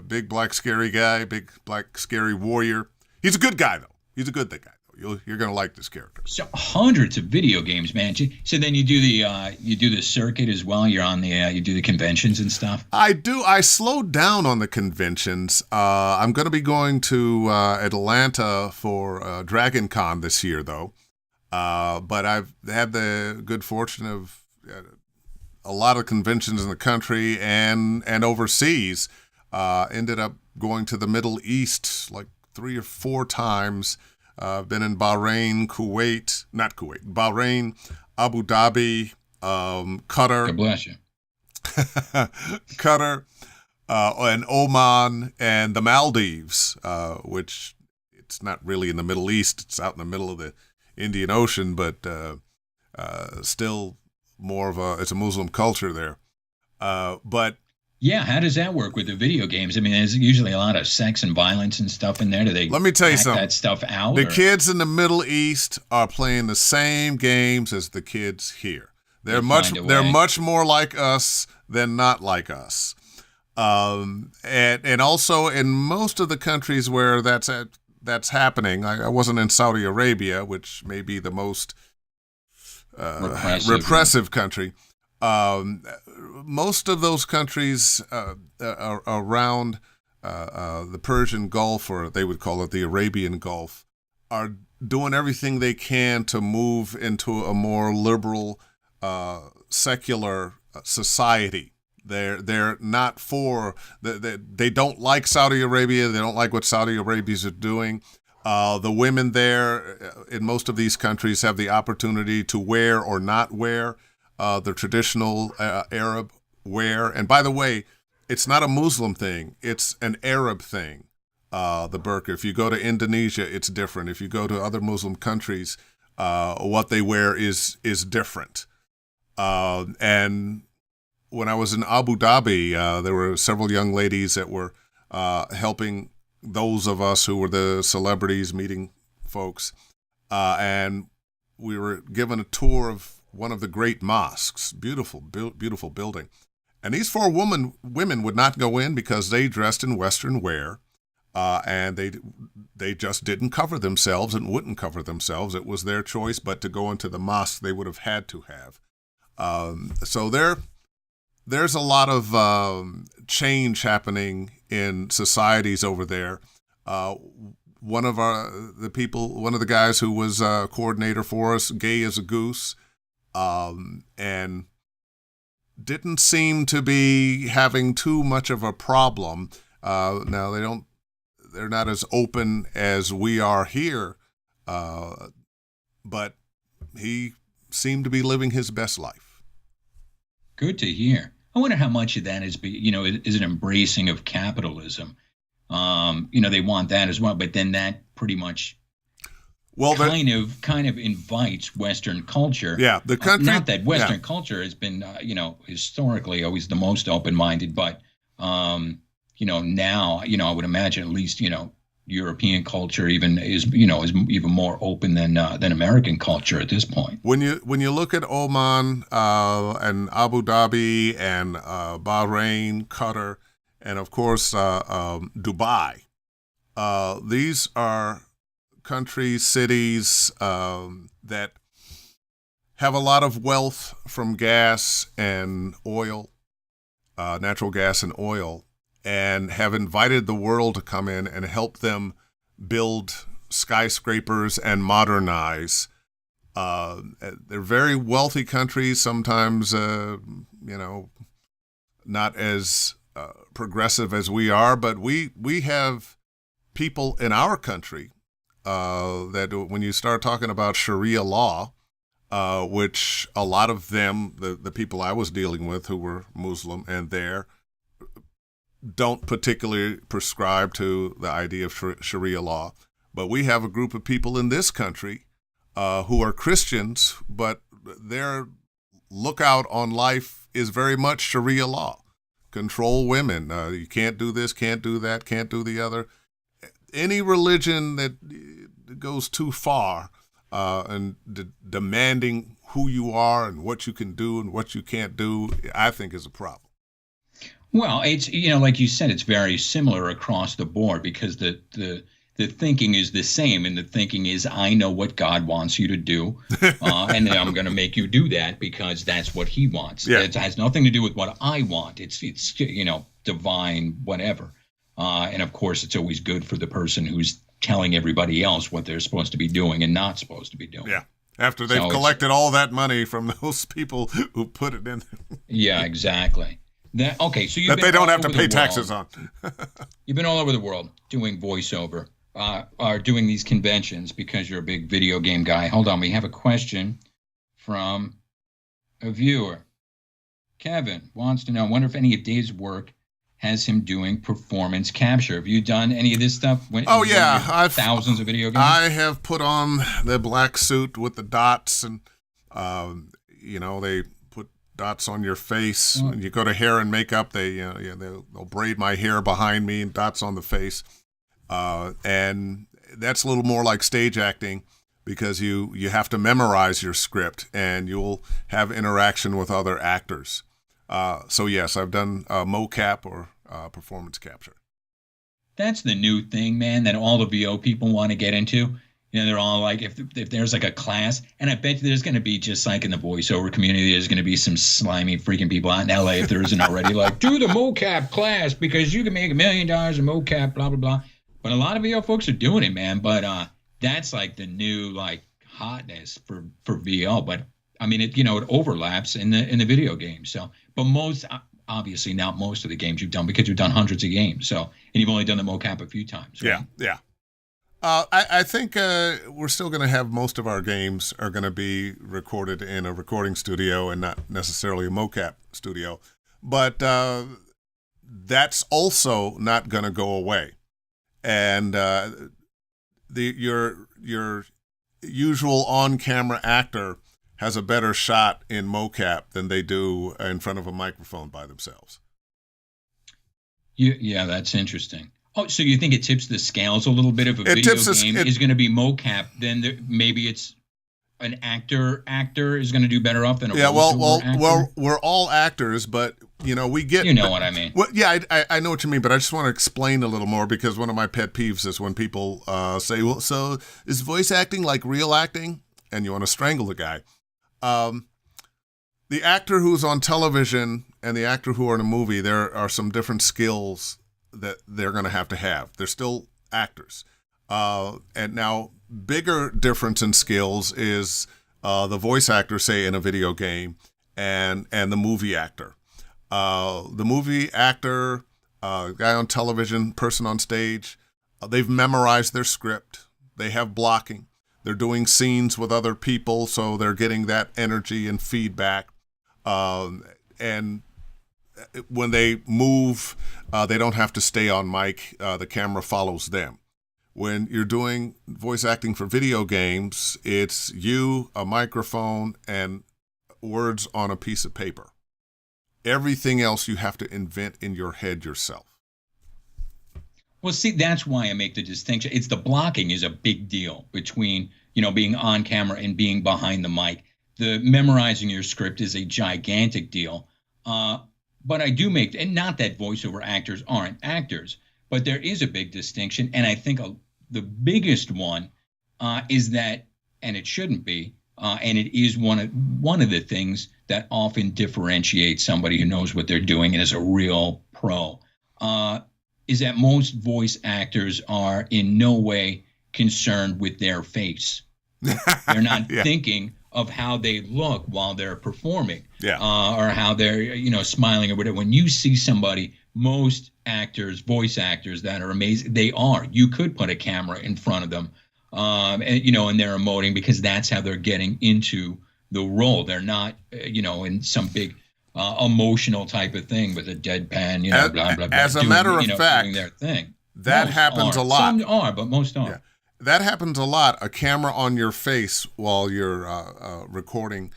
big black scary guy, big black scary warrior. He's a good guy though. He's a good guy. You're going to like this character. So hundreds of video games, man. So then you do the circuit as well. You're on you do the conventions and stuff. I do. I slowed down on the conventions. I'm going to be going to Atlanta for Dragon Con this year, though. But I've had the good fortune of a lot of conventions in the country and overseas. Ended up going to the Middle East like 3 or 4 times. I've been in Bahrain, Abu Dhabi, Qatar. God bless you. Qatar, and Oman, and the Maldives, which it's not really in the Middle East. It's out in the middle of the Indian Ocean, but still more of it's a Muslim culture there. But yeah, how does that work with the video games? I mean, there's usually a lot of sex and violence and stuff in there. Do they let me tell you something? That stuff out? The kids in the Middle East are playing the same games as the kids here. They're much more like us than not like us. And also in most of the countries where that's happening. I wasn't in Saudi Arabia, which may be the most repressive country. Most of those countries around the Persian Gulf, or they would call it the Arabian Gulf, are doing everything they can to move into a more liberal, secular society. They're not for they don't like Saudi Arabia. They don't like what Saudi Arabians are doing. The women there in most of these countries have the opportunity to wear or not wear the traditional Arab wear. And by the way, it's not a Muslim thing. It's an Arab thing, the burqa. If you go to Indonesia, it's different. If you go to other Muslim countries, what they wear is different. And when I was in Abu Dhabi, there were several young ladies that were helping those of us who were the celebrities meeting folks. And we were given a tour of one of the great mosques, beautiful building. And these 4 women would not go in because they dressed in Western wear, and they just didn't cover themselves and wouldn't cover themselves. It was their choice, but to go into the mosque, they would have had to have. So there's a lot of change happening in societies over there. One of the guys who was a coordinator for us, gay as a goose, and didn't seem to be having too much of a problem. Now they're not as open as we are here, but he seemed to be living his best life. Good to hear. I wonder how much of that is an embracing of capitalism. They want that as well, but then that pretty much kind of invites Western culture. Yeah, the country. Not that Western culture has been, historically always the most open-minded, but now, I would imagine at least, European culture even is even more open than American culture at this point. When you look at Oman and Abu Dhabi and Bahrain, Qatar, and of course Dubai, these are countries, cities that have a lot of wealth from gas and oil, natural gas and oil, and have invited the world to come in and help them build skyscrapers and modernize. They're very wealthy countries, sometimes, not as progressive as we are, but we have people in our country that when you start talking about Sharia law, which a lot of them, the people I was dealing with who were Muslim and there, don't particularly prescribe to the idea of Sharia law, but we have a group of people in this country who are Christians, but their lookout on life is very much Sharia law. Control women. You can't do this, can't do that, can't do the other. Any religion that goes too far and demanding who you are and what you can do and what you can't do, I think is a problem. Well, it's, like you said, it's very similar across the board because the thinking is the same. And the thinking is, I know what God wants you to do. And I'm going to make you do that because that's what he wants. Yeah. It has nothing to do with what I want. It's divine, whatever. And of course, it's always good for the person who's telling everybody else what they're supposed to be doing and not supposed to be doing. Yeah. After they've collected all that money from those people who put it in. Yeah, exactly. Okay, so that they don't have to pay taxes on. You've been all over the world doing voiceover, or doing these conventions because you're a big video game guy. Hold on, we have a question from a viewer. Kevin wants to know, I wonder if any of Dave's work has him doing performance capture. Have you done any of this stuff? I've thousands of video games. I have put on the black suit with the dots, and they put dots on your face. When you go to hair and makeup, they'll braid my hair behind me and dots on the face, and that's a little more like stage acting because you have to memorize your script and you'll have interaction with other actors. So yes, I've done mocap or performance capture. That's the new thing, man, that all the VO people want to get into. They're all like, if there's like a class, and I bet you there's going to be, just like in the voiceover community, there's going to be some slimy freaking people out in LA if there isn't already, like, do the mocap class because you can make $1 million in mocap, blah, blah, blah. But a lot of VO folks are doing it, man. But that's like the new like hotness for VO. But I mean, it overlaps in the video game. So, but obviously not most of the games you've done because you've done hundreds of games. So, and you've only done the mocap a few times. Right? Yeah. I think we're still going to have most of our games are going to be recorded in a recording studio and not necessarily a mocap studio. But that's also not going to go away. And your usual on-camera actor has a better shot in mocap than they do in front of a microphone by themselves. Yeah, that's interesting. Oh, so you think it tips the scales a little bit if a video game is going to be mocap, then maybe it's an actor is going to do better off than a voiceover actor? Well, we're all actors, but we get. You know what I mean? Well, yeah, I know what you mean, but I just want to explain a little more because one of my pet peeves is when people say, "Well, so is voice acting like real acting?" And you want to strangle the guy. The actor who's on television and the actor who are in a movie, there are some different skills that they're going to have. They're still actors. And now, bigger difference in skills is the voice actor, say, in a video game, and the movie actor. The movie actor, guy on television, person on stage, they've memorized their script. They have blocking. They're doing scenes with other people, so they're getting that energy and feedback. And when they move, they don't have to stay on mic. The camera follows them. When you're doing voice acting for video games, it's you, a microphone, and words on a piece of paper. Everything else you have to invent in your head yourself. Well, see, that's why I make the distinction. It's the blocking is a big deal between, being on camera and being behind the mic. The memorizing your script is a gigantic deal. But I do make, and not that voiceover actors aren't actors, but there is a big distinction. And I think the biggest one is that, and it shouldn't be, and it is one of the things that often differentiates somebody who knows what they're doing and is a real pro, is that most voice actors are in no way concerned with their face. They're not thinking of how they look while they're performing, or how they're, smiling or whatever. When you see somebody, most actors, voice actors that are amazing, you could put a camera in front of them, and they're emoting because that's how they're getting into the role. They're not, in some big emotional type of thing with a deadpan, blah, blah, blah. As a matter of fact, doing their thing. That Most happens are. a lot. Some are, but most aren't. Yeah. That happens a lot. A camera on your face while you're recording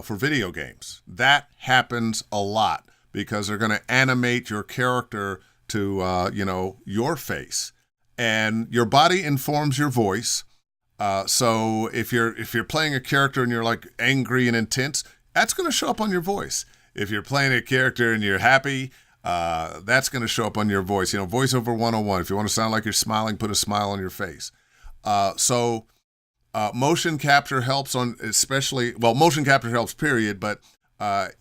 for video games. That happens a lot because they're going to animate your character to, your face. And your body informs your voice. So if you're playing a character and you're like angry and intense, that's going to show up on your voice. If you're playing a character and you're happy, that's going to show up on your voice. Voiceover 101. If you want to sound like you're smiling, put a smile on your face. So motion capture helps motion capture helps, period. But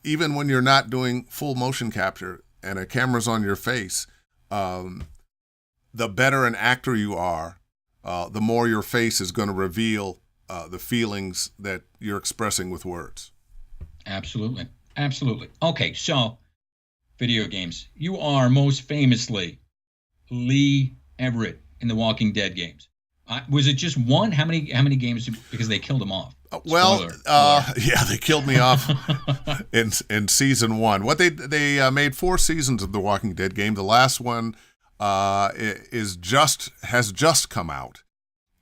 even when you're not doing full motion capture and a camera's on your face, the better an actor you are, the more your face is going to reveal the feelings that you're expressing with words. Absolutely. Absolutely. Okay, so video games. You are most famously Lee Everett in the Walking Dead games. Was it just one? How many games? Because they killed him off. They killed me off in season 1. What they made 4 seasons of the Walking Dead game. The last one has just come out.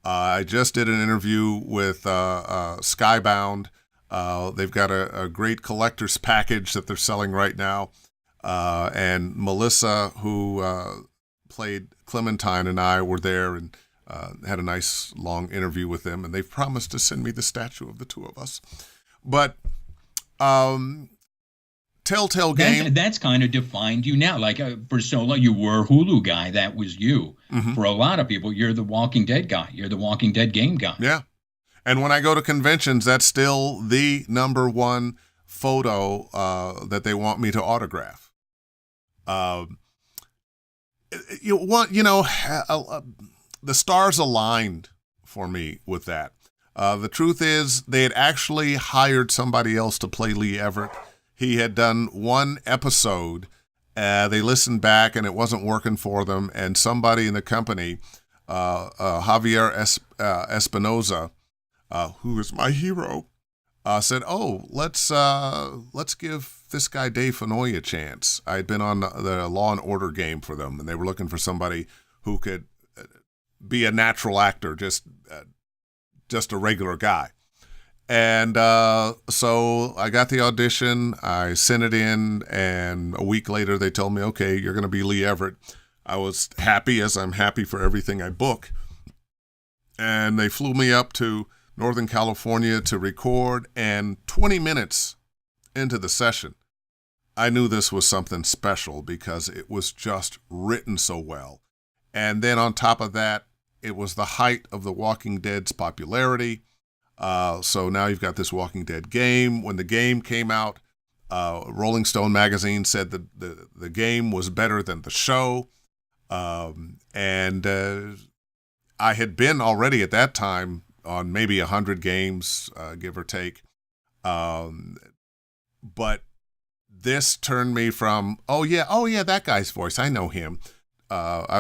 I just did an interview with Skybound. They've got a great collector's package that they're selling right now. And Melissa, who played Clementine, and I were there and had a nice long interview with them. And they've promised to send me the statue of the two of us. But Telltale game. That's kind of defined you now. Like for so long, you were a Hulu guy. That was you. Mm-hmm. For a lot of people, you're the Walking Dead guy. You're the Walking Dead game guy. Yeah. And when I go to conventions, that's still the number one photo that they want me to autograph. The stars aligned for me with that. The truth is, they had actually hired somebody else to play Lee Everett. He had done one episode. They listened back, and it wasn't working for them. And somebody in the company, Javier Espinoza, who is my hero, said, "Oh, let's give this guy DaveFennoy a chance." I had been on the Law and Order game for them, and they were looking for somebody who could be a natural actor, just a regular guy. And so I got the audition. I sent it in, and a week later they told me, "Okay, you're going to be Lee Everett." I was happy, as I'm happy for everything I book. And they flew me up to Northern California to record, and 20 minutes into the session, I knew this was something special because it was just written so well. And then on top of that, it was the height of The Walking Dead's popularity. So now you've got this Walking Dead game. When the game came out, Rolling Stone magazine said that the game was better than the show. And I had been already at that time on maybe 100 games, give or take. But this turned me from, oh yeah, that guy's voice, I know him.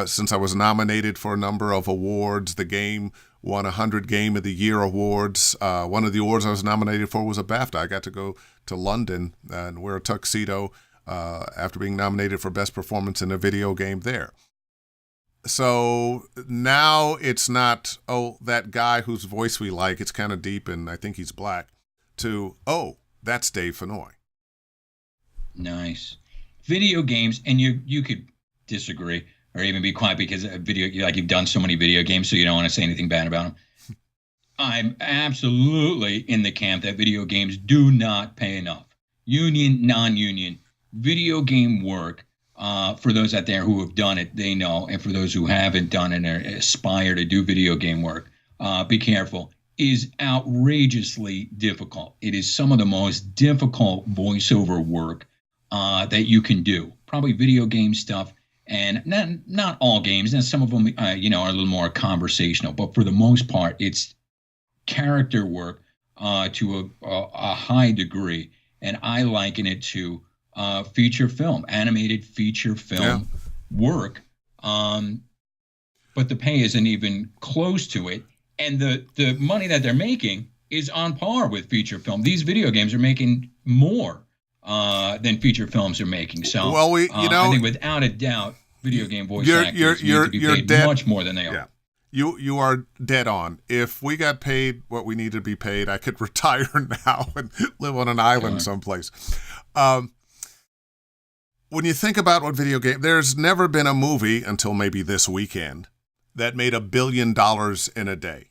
Since I was nominated for a number of awards, the game won 100 Game of the Year awards. One of the awards I was nominated for was a BAFTA. I got to go to London and wear a tuxedo after being nominated for Best Performance in a Video Game there. So now it's not, oh, that guy whose voice we like, it's kind of deep and I think he's black, to, oh, that's DaveFennoy. Nice. Video games, and you could disagree or even be quiet because you've done so many video games, so you don't want to say anything bad about them. I'm absolutely in the camp that video games do not pay enough. Union, non-union, video game work. For those out there who have done it, they know. And for those who haven't done it or aspire to do video game work, be careful, is outrageously difficult. It is some of the most difficult voiceover work that you can do. Probably video game stuff, and not all games. And some of them, are a little more conversational. But for the most part, it's character work to a high degree. And I liken it to feature film, animated feature film work. But the pay isn't even close to it. And the money that they're making is on par with feature film. These video games are making more than feature films are making. So, well, I think without a doubt, video game voice actors need to be paid dead, much more than they are. Yeah. You are dead on. If we got paid what we need to be paid, I could retire now and live on an island someplace. When you think about what video game, there's never been a movie until maybe this weekend that made $1 billion in a day.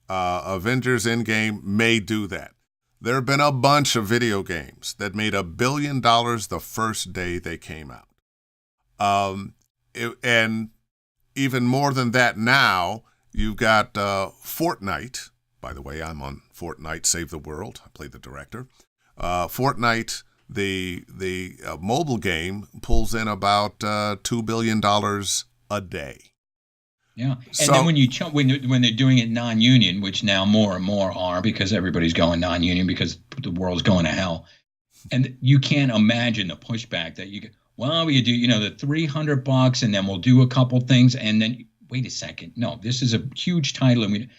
Avengers Endgame may do that. There have been a bunch of video games that made $1 billion the first day they came out. And even more than that now, you've got Fortnite. By the way, I'm on Fortnite Save the World. I play the director. Fortnite, the mobile game, pulls in about $2 billion a day. Yeah, and then when they're doing it non-union, which now more and more are because everybody's going non-union because the world's going to hell, and you can't imagine the pushback that you get. Well, we do, the $300, and then we'll do a couple things, and then wait a second, no, this is a huge title, and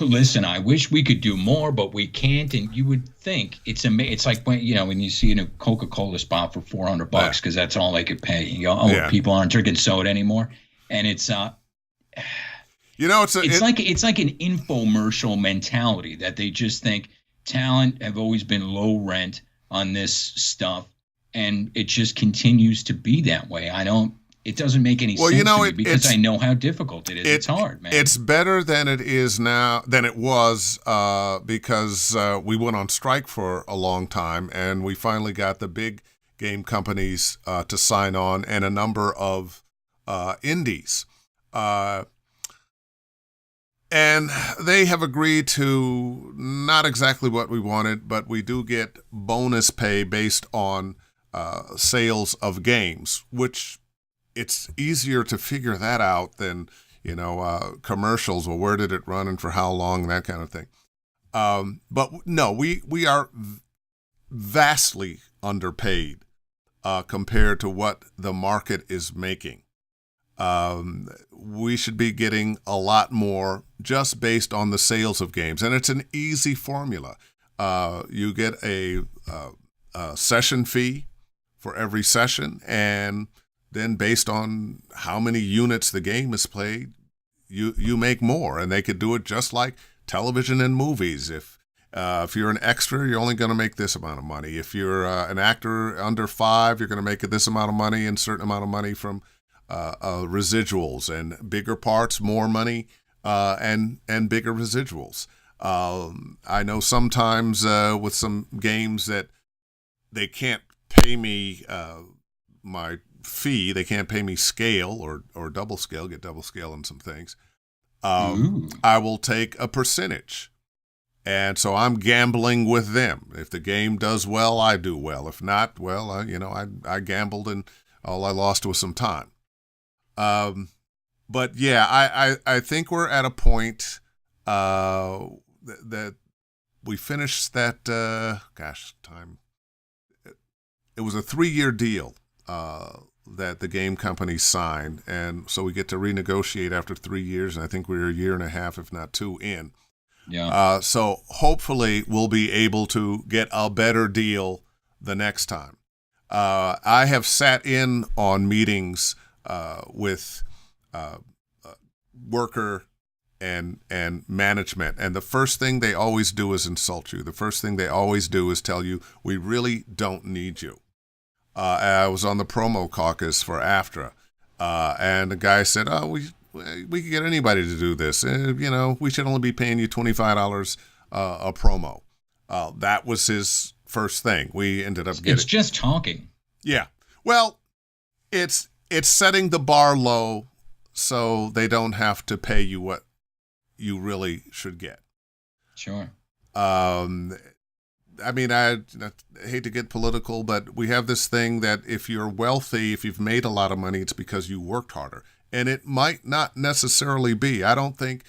listen. I wish we could do more, but we can't. And you would think it's like when you see a Coca-Cola spot for $400 because that's all they could pay. You go, people aren't drinking soda anymore, and it's it's like an infomercial mentality that they just think talent have always been low rent on this stuff, and it just continues to be that way. It doesn't make any sense to me because I know how difficult it is. It's hard, man. It's better than it is now than it was because we went on strike for a long time, and we finally got the big game companies to sign on and a number of indies. And they have agreed to not exactly what we wanted, but we do get bonus pay based on sales of games, which it's easier to figure that out than, commercials. Well, where did it run and for how long, that kind of thing. But no, we are vastly underpaid compared to what the market is making. We should be getting a lot more just based on the sales of games. And it's an easy formula. You get a session fee for every session, and then based on how many units the game is played, you make more. And they could do it just like television and movies. If you're an extra, you're only going to make this amount of money. If you're an actor under 5, you're going to make this amount of money and a certain amount of money from residuals, and bigger parts, more money, and bigger residuals. I know sometimes with some games that they can't pay me my fee, they can't pay me scale or double scale, get double scale on some things. I will take a percentage. And so I'm gambling with them. If the game does well, I do well. If not, well, I gambled and all I lost was some time. But yeah, I think we're at a point that we finished that. Time. It was a 3-year deal that the game company signed, and so we get to renegotiate after 3 years. And I think we're a year and a half, if not 2, in. Yeah. So hopefully we'll be able to get a better deal the next time. I have sat in on meetings with worker and management, and the first thing they always do is insult you. The first thing they always do is tell you, we really don't need you. I was on the promo caucus for AFTRA, and the guy said, we could get anybody to do this. We should only be paying you $25 a promo. That was his first thing. We ended up getting... It's just talking. Yeah. Well, it's setting the bar low so they don't have to pay you what you really should get. Sure. I hate to get political, but we have this thing that if you're wealthy, if you've made a lot of money, it's because you worked harder. And it might not necessarily be. I don't think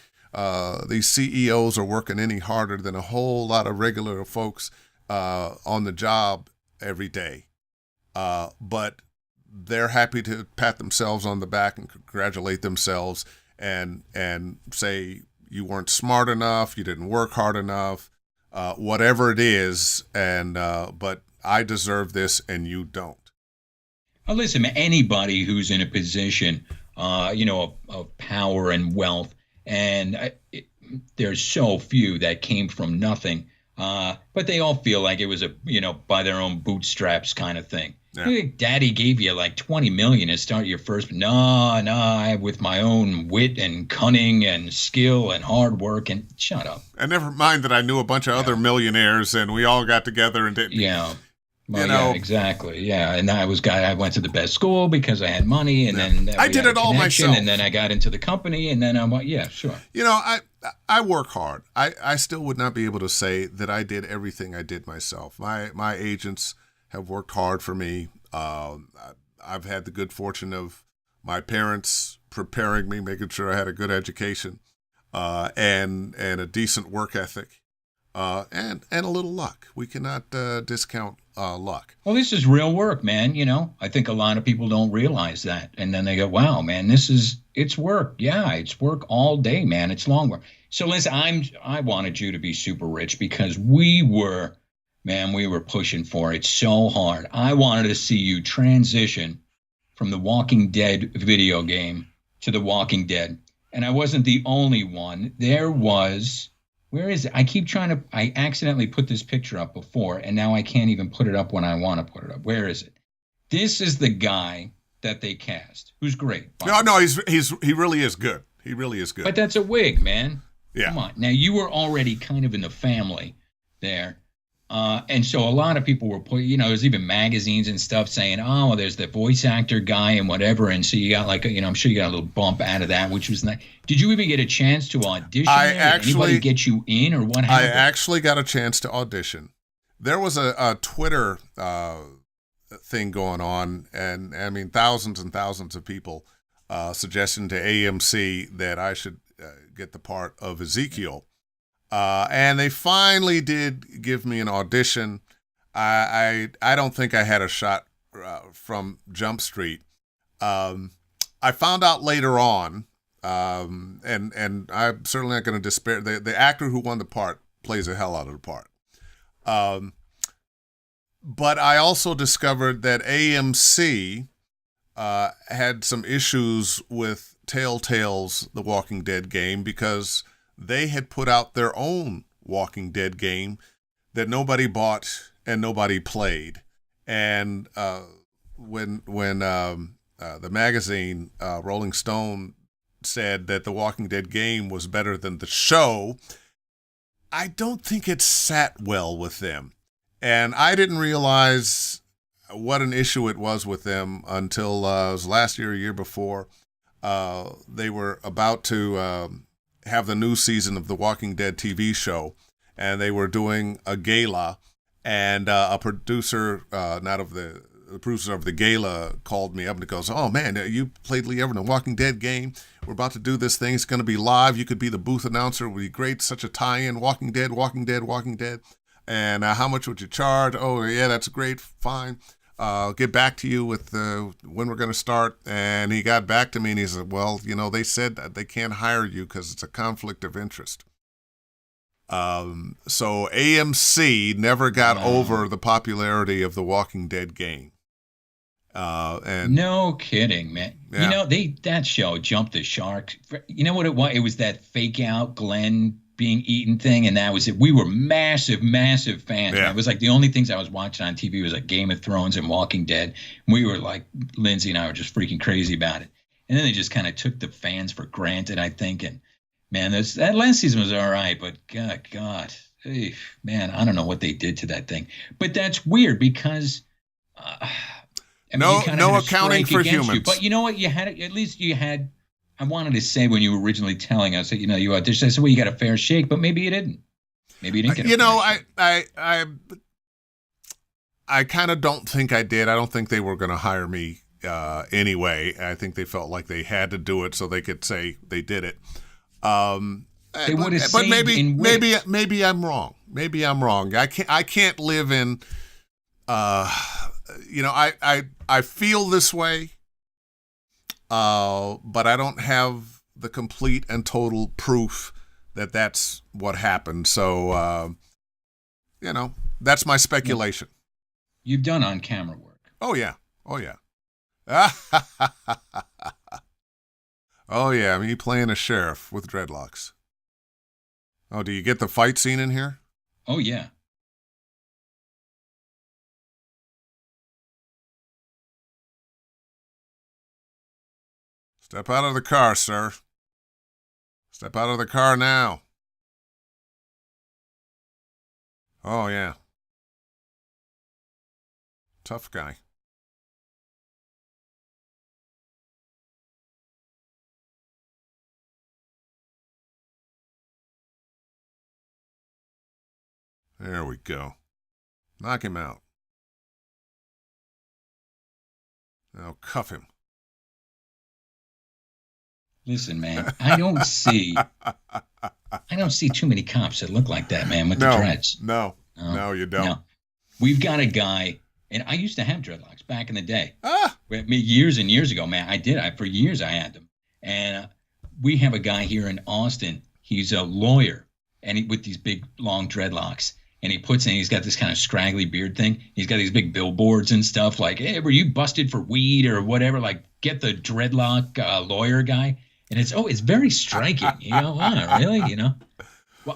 these CEOs are working any harder than a whole lot of regular folks on the job every day. But they're happy to pat themselves on the back and congratulate themselves and say you weren't smart enough, you didn't work hard enough, whatever it is. And but I deserve this and you don't. Oh, listen, anybody who's in a position, of power and wealth, and there's so few that came from nothing, but they all feel like it was by their own bootstraps kind of thing. Yeah. Hey, Daddy gave you like 20 million to start your first. No, with my own wit and cunning and skill and hard work and shut up. And never mind that I knew a bunch of other millionaires and we all got together and did. Yeah. Well, yeah, exactly. Yeah, and I went to the best school because I had money, and then I did it all myself. And then I got into the company, and then I'm like, yeah, sure. I work hard. I still would not be able to say that I did everything I did myself. My agents have worked hard for me. I've had the good fortune of my parents preparing me, making sure I had a good education, and a decent work ethic, and a little luck. We cannot discount luck. Well, this is real work, man. I think a lot of people don't realize that. And then they go, wow, man, it's work. Yeah, it's work all day, man. It's long work. So listen, I wanted you to be super rich because we were pushing for it so hard. I wanted to see you transition from the Walking Dead video game to the Walking Dead. And I wasn't the only one. There was... Where is it? I accidentally put this picture up before, and now I can't even put it up when I want to put it up. Where is it? This is the guy that they cast, who's great. No, he really is good. He really is good. But that's a wig, man. Yeah. Come on. Now, you were already kind of in the family there. And so a lot of people were there's even magazines and stuff saying, oh, well, there's the voice actor guy and whatever. And so you got I'm sure you got a little bump out of that, which was nice. Did you even get a chance to audition? Did anybody get you in or what happened? I actually got a chance to audition. There was a Twitter thing going on, and I mean, thousands and thousands of people suggesting to AMC that I should get the part of Ezekiel. And they finally did give me an audition. I don't think I had a shot from Jump Street. I found out later on, and I'm certainly not going to despair. The actor who won the part plays the hell out of the part. But I also discovered that AMC had some issues with Telltale's The Walking Dead game because they had put out their own Walking Dead game that nobody bought and nobody played. And when the magazine Rolling Stone said that the Walking Dead game was better than the show, I don't think it sat well with them. And I didn't realize what an issue it was with them until it was last year, a year before. They were about to have the new season of the Walking Dead TV show, and they were doing a gala, and a producer, the producer of the gala called me up and goes, oh man, you played Lee Everett in the Walking Dead game. We're about to do this thing. It's going to be live. You could be the booth announcer. It would be great. Such a tie-in. Walking Dead, Walking Dead, Walking Dead. And how much would you charge? Oh yeah, that's great. Fine. I'll get back to you with when we're going to start. And he got back to me and he said, well, they said that they can't hire you because it's a conflict of interest. So AMC never got over the popularity of the Walking Dead game. And no kidding, man. Yeah. That show jumped the shark. You know what it was? It was that fake out Glenn being eaten thing, and that was it. We were massive fans. Yeah. It was like the only things I was watching on TV was like Game of Thrones and Walking Dead. We were like, Lindsay and I were just freaking crazy about it. And then they just kind of took the fans for granted, I think. And man, that last season was all right, but God, man, I don't know what they did to that thing. But that's weird because no accounting for humans. But you know what? At least you had. I wanted to say when you were originally telling us that you auditioned, I said, well, you got a fair shake, but maybe you didn't. Maybe you didn't get a fair shake. I kind of don't think I did. I don't think they were going to hire me anyway. I think they felt like they had to do it so they could say they did it. They would have but maybe I'm wrong. Maybe I'm wrong. I can't live in. I feel this way. But I don't have the complete and total proof that that's what happened. So, that's my speculation. You've done on-camera work. Oh, yeah. Oh, yeah. Oh, yeah. Me playing a sheriff with dreadlocks. Oh, do you get the fight scene in here? Oh, yeah. Step out of the car, sir. Step out of the car now. Oh, yeah. Tough guy. There we go. Knock him out. Now cuff him. Listen, man, I don't see too many cops that look like that, man, with the dreads. No, you don't. No. We've got a guy, and I used to have dreadlocks back in the day. Ah! Years and years ago, man. I did. For years, I had them. And we have a guy here in Austin. He's a lawyer, and with these big, long dreadlocks. And he's got this kind of scraggly beard thing. He's got these big billboards and stuff like, hey, were you busted for weed or whatever? Like, get the dreadlock lawyer guy. And it's very striking, wow, really,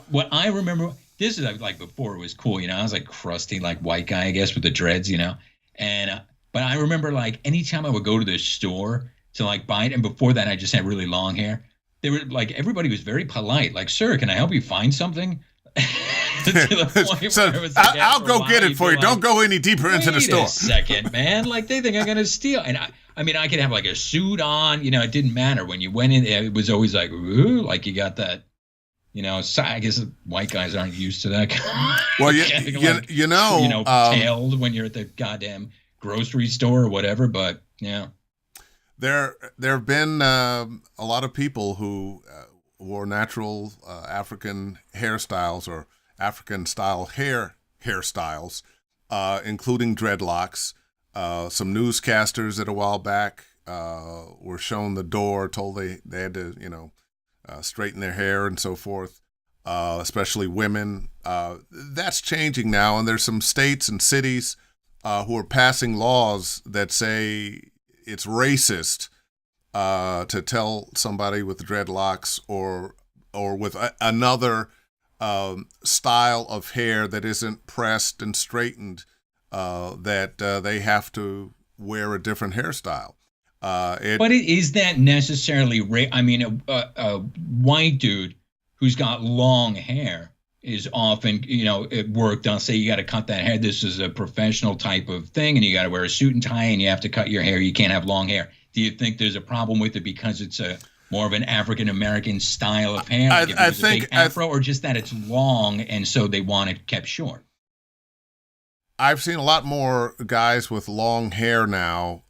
What I remember, this is like before it was cool, I was like crusty, like white guy, I guess, with the dreads, and, but I remember like anytime I would go to the store to like buy it, and before that I just had really long hair, they were like, everybody was very polite, like, sir, can I help you find something? To the point so where it was like, I'll go get it for you. Like, don't go any deeper into the store. Wait a second, man. Like, they think I'm going to steal. And I mean, I could have like a suit on, it didn't matter. When you went in, it was always like, ooh, like you got that, so I guess white guys aren't used to that. Well, tailed when you're at the goddamn grocery store or whatever. But yeah. There have been a lot of people who wore natural African hairstyles or African-style hairstyles, including dreadlocks. Some newscasters at a while back were shown the door, told they had to, straighten their hair and so forth, especially women. That's changing now, and there's some states and cities who are passing laws that say it's racist to tell somebody with dreadlocks or with another style of hair that isn't pressed and straightened that they have to wear a different hairstyle. But is that necessarily I mean, a white dude who's got long hair is often, at work, they'll say you got to cut that hair. This is a professional type of thing, and you got to wear a suit and tie, and you have to cut your hair. You can't have long hair. Do you think there's a problem with it because it's more of an African American style of hair? Like I think afro, or just that it's long and so they want it kept short. I've seen a lot more guys with long hair now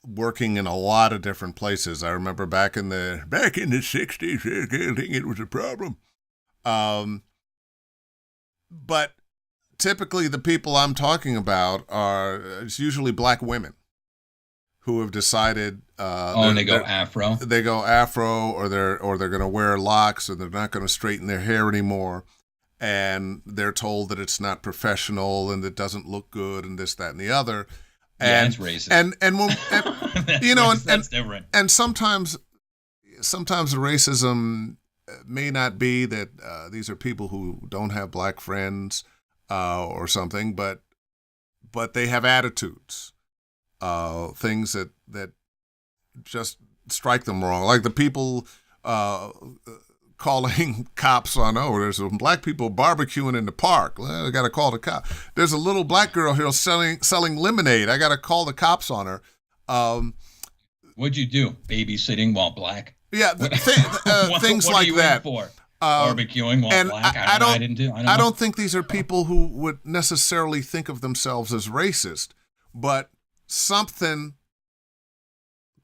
working in a lot of different places. I remember back in the 60s, I didn't think it was a problem. But typically the people I'm talking about it's usually black women who have decided they go afro. They go afro, or they're going to wear locks, or they're not going to straighten their hair anymore, and they're told that it's not professional and it doesn't look good and this, that, and the other. And it's racist. And that's different. And sometimes the racism may not be that these are people who don't have black friends or something, but they have attitudes. Things that just strike them wrong, like the people calling cops on, there's some black people barbecuing in the park. I got to call the cop. There's a little black girl here selling lemonade. I got to call the cops on her. What'd you do? Babysitting while black? Yeah, things like that. For? Barbecuing while black? I don't think these are people who would necessarily think of themselves as racist, but something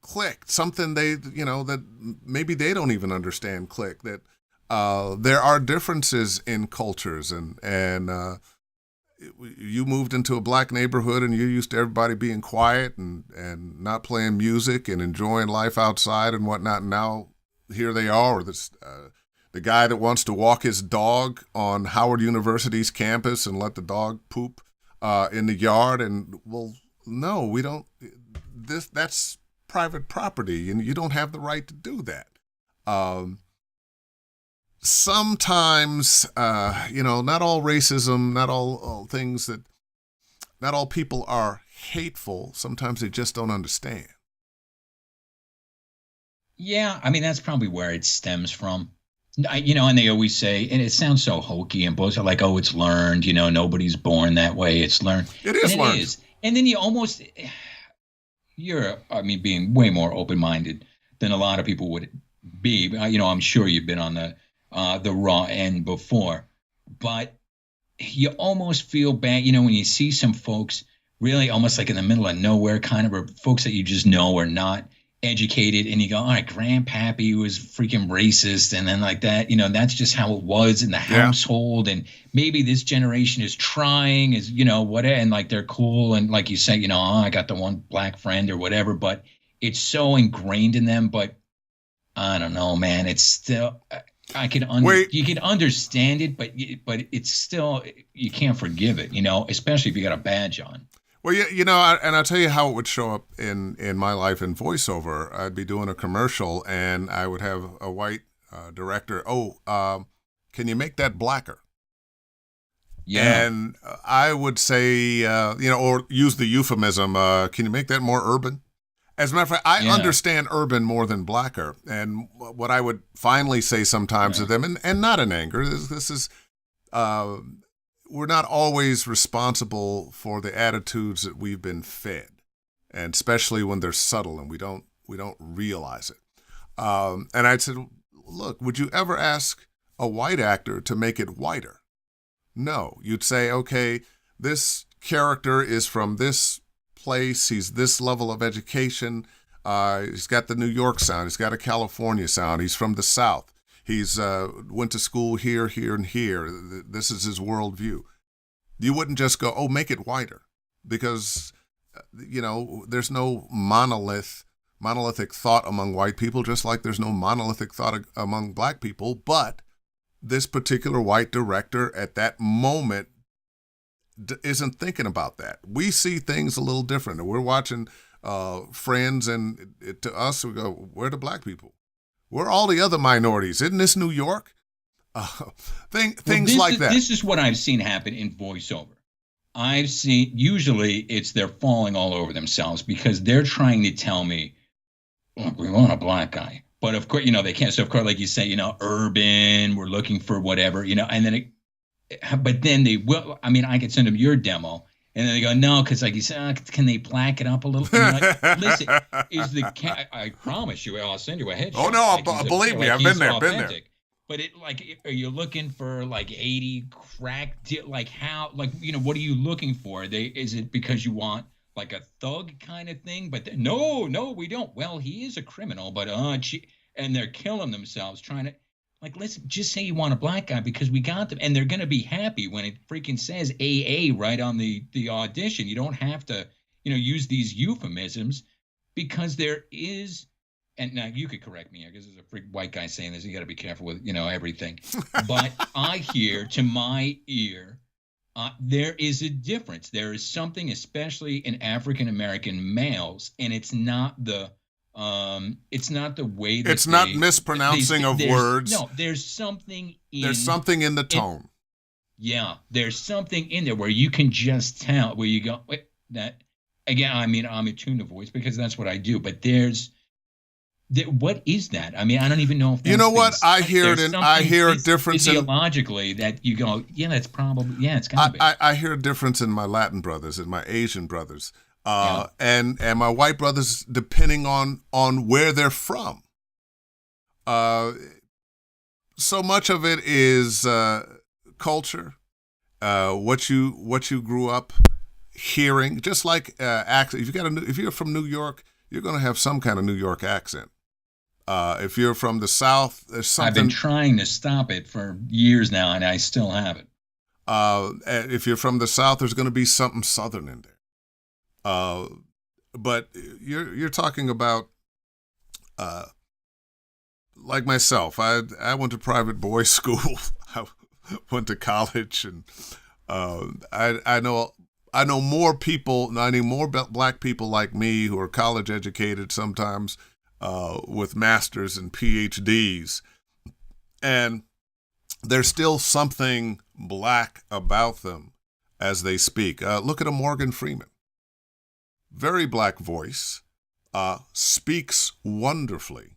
clicked, something that maybe they don't even understand clicked, that there are differences in cultures, and you moved into a black neighborhood and you're used to everybody being quiet and not playing music and enjoying life outside and whatnot. And now here they are, the guy that wants to walk his dog on Howard University's campus and let the dog poop in the yard, and well, no, we don't. That's private property, and you don't have the right to do that. Sometimes, not all racism, not all things that, not all people are hateful. Sometimes they just don't understand. Yeah, I mean, that's probably where it stems from. And they always say, and it sounds so hokey and bullshit, like, oh, it's learned, nobody's born that way. It's learned. It is learned. It is. And then being way more open-minded than a lot of people would be. I'm sure you've been on the raw end before, but you almost feel bad, when you see some folks really almost like in the middle of nowhere, kind of, or folks that you just know are not educated, and you go, all right, grandpappy was freaking racist, and then like that, that's just how it was in the household, and maybe this generation is trying, whatever, and like they're cool, and like you say, oh, I got the one black friend or whatever, but it's so ingrained in them. But I don't know, man, it's still, you can understand it, but it's still, you can't forgive it, especially if you got a badge on. Well, and I'll tell you how it would show up in my life in voiceover. I'd be doing a commercial, and I would have a white director. Can you make that blacker? Yeah. And I would say, or use the euphemism, can you make that more urban? As a matter of fact, I understand urban more than blacker. And what I would finally say sometimes to them, and not in anger, this is... we're not always responsible for the attitudes that we've been fed, and especially when they're subtle and we don't realize it. And I said, look, would you ever ask a white actor to make it whiter? No. You'd say, okay, this character is from this place. He's this level of education. He's got the New York sound. He's got a California sound. He's from the South. He's went to school here, here, and here. This is his worldview. You wouldn't just go, oh, make it whiter, because, there's no monolithic thought among white people, just like there's no monolithic thought among black people. But this particular white director at that moment isn't thinking about that. We see things a little different. And we're watching Friends, and to us, we go, where are the black people? Where are all the other minorities? Isn't this New York? Things like that. This is what I've seen happen in voiceover. I've seen, usually it's they're falling all over themselves because they're trying to tell me, look, we want a black guy. But of course, they can't. So of course, like you say, urban, we're looking for whatever, and then but then they will, I could send them your demo. And then they go, no, because like you said, can they black it up a little? And you're like, listen, I promise you, I'll send you a headshot. Oh, no, believe me, I've been there, But are you looking for like 80 crack, like how, like, what are you looking for? Is it because you want like a thug kind of thing? But no, we don't. Well, he is a criminal, but, and they're killing themselves trying to. Like, listen, just say you want a black guy because we got them. And they're going to be happy when it freaking says AA right on the audition. You don't have to, use these euphemisms because there is, and now you could correct me because there's a freak white guy saying this. You got to be careful with, everything. But I hear to my ear, there is a difference. There is something, especially in African-American males, and it's not the way that it's not mispronouncing of words. No, there's something in the tone. There's something in there where you can just tell, where you go, wait, that again, I'm attuned to voice because that's what I do, but what is that? I don't even know if that's I hear a difference physiologically that you go, that's probably, it's gotta be. I hear a difference in my Latin brothers and my Asian brothers. And my white brothers, depending on where they're from. So much of it is culture, what you grew up hearing. Just like accent. If you're from New York, you're going to have some kind of New York accent. If you're from the South, there's something. I've been trying to stop it for years now, and I still have it. If you're from the South, there's going to be something Southern in there. But you're talking about, like myself, I went to private boys' school. I went to college, and I know I know more people. I need more black people like me who are college educated, sometimes with masters and PhDs, and there's still something black about them as they speak. Look at a Morgan Freeman, very black voice, speaks wonderfully.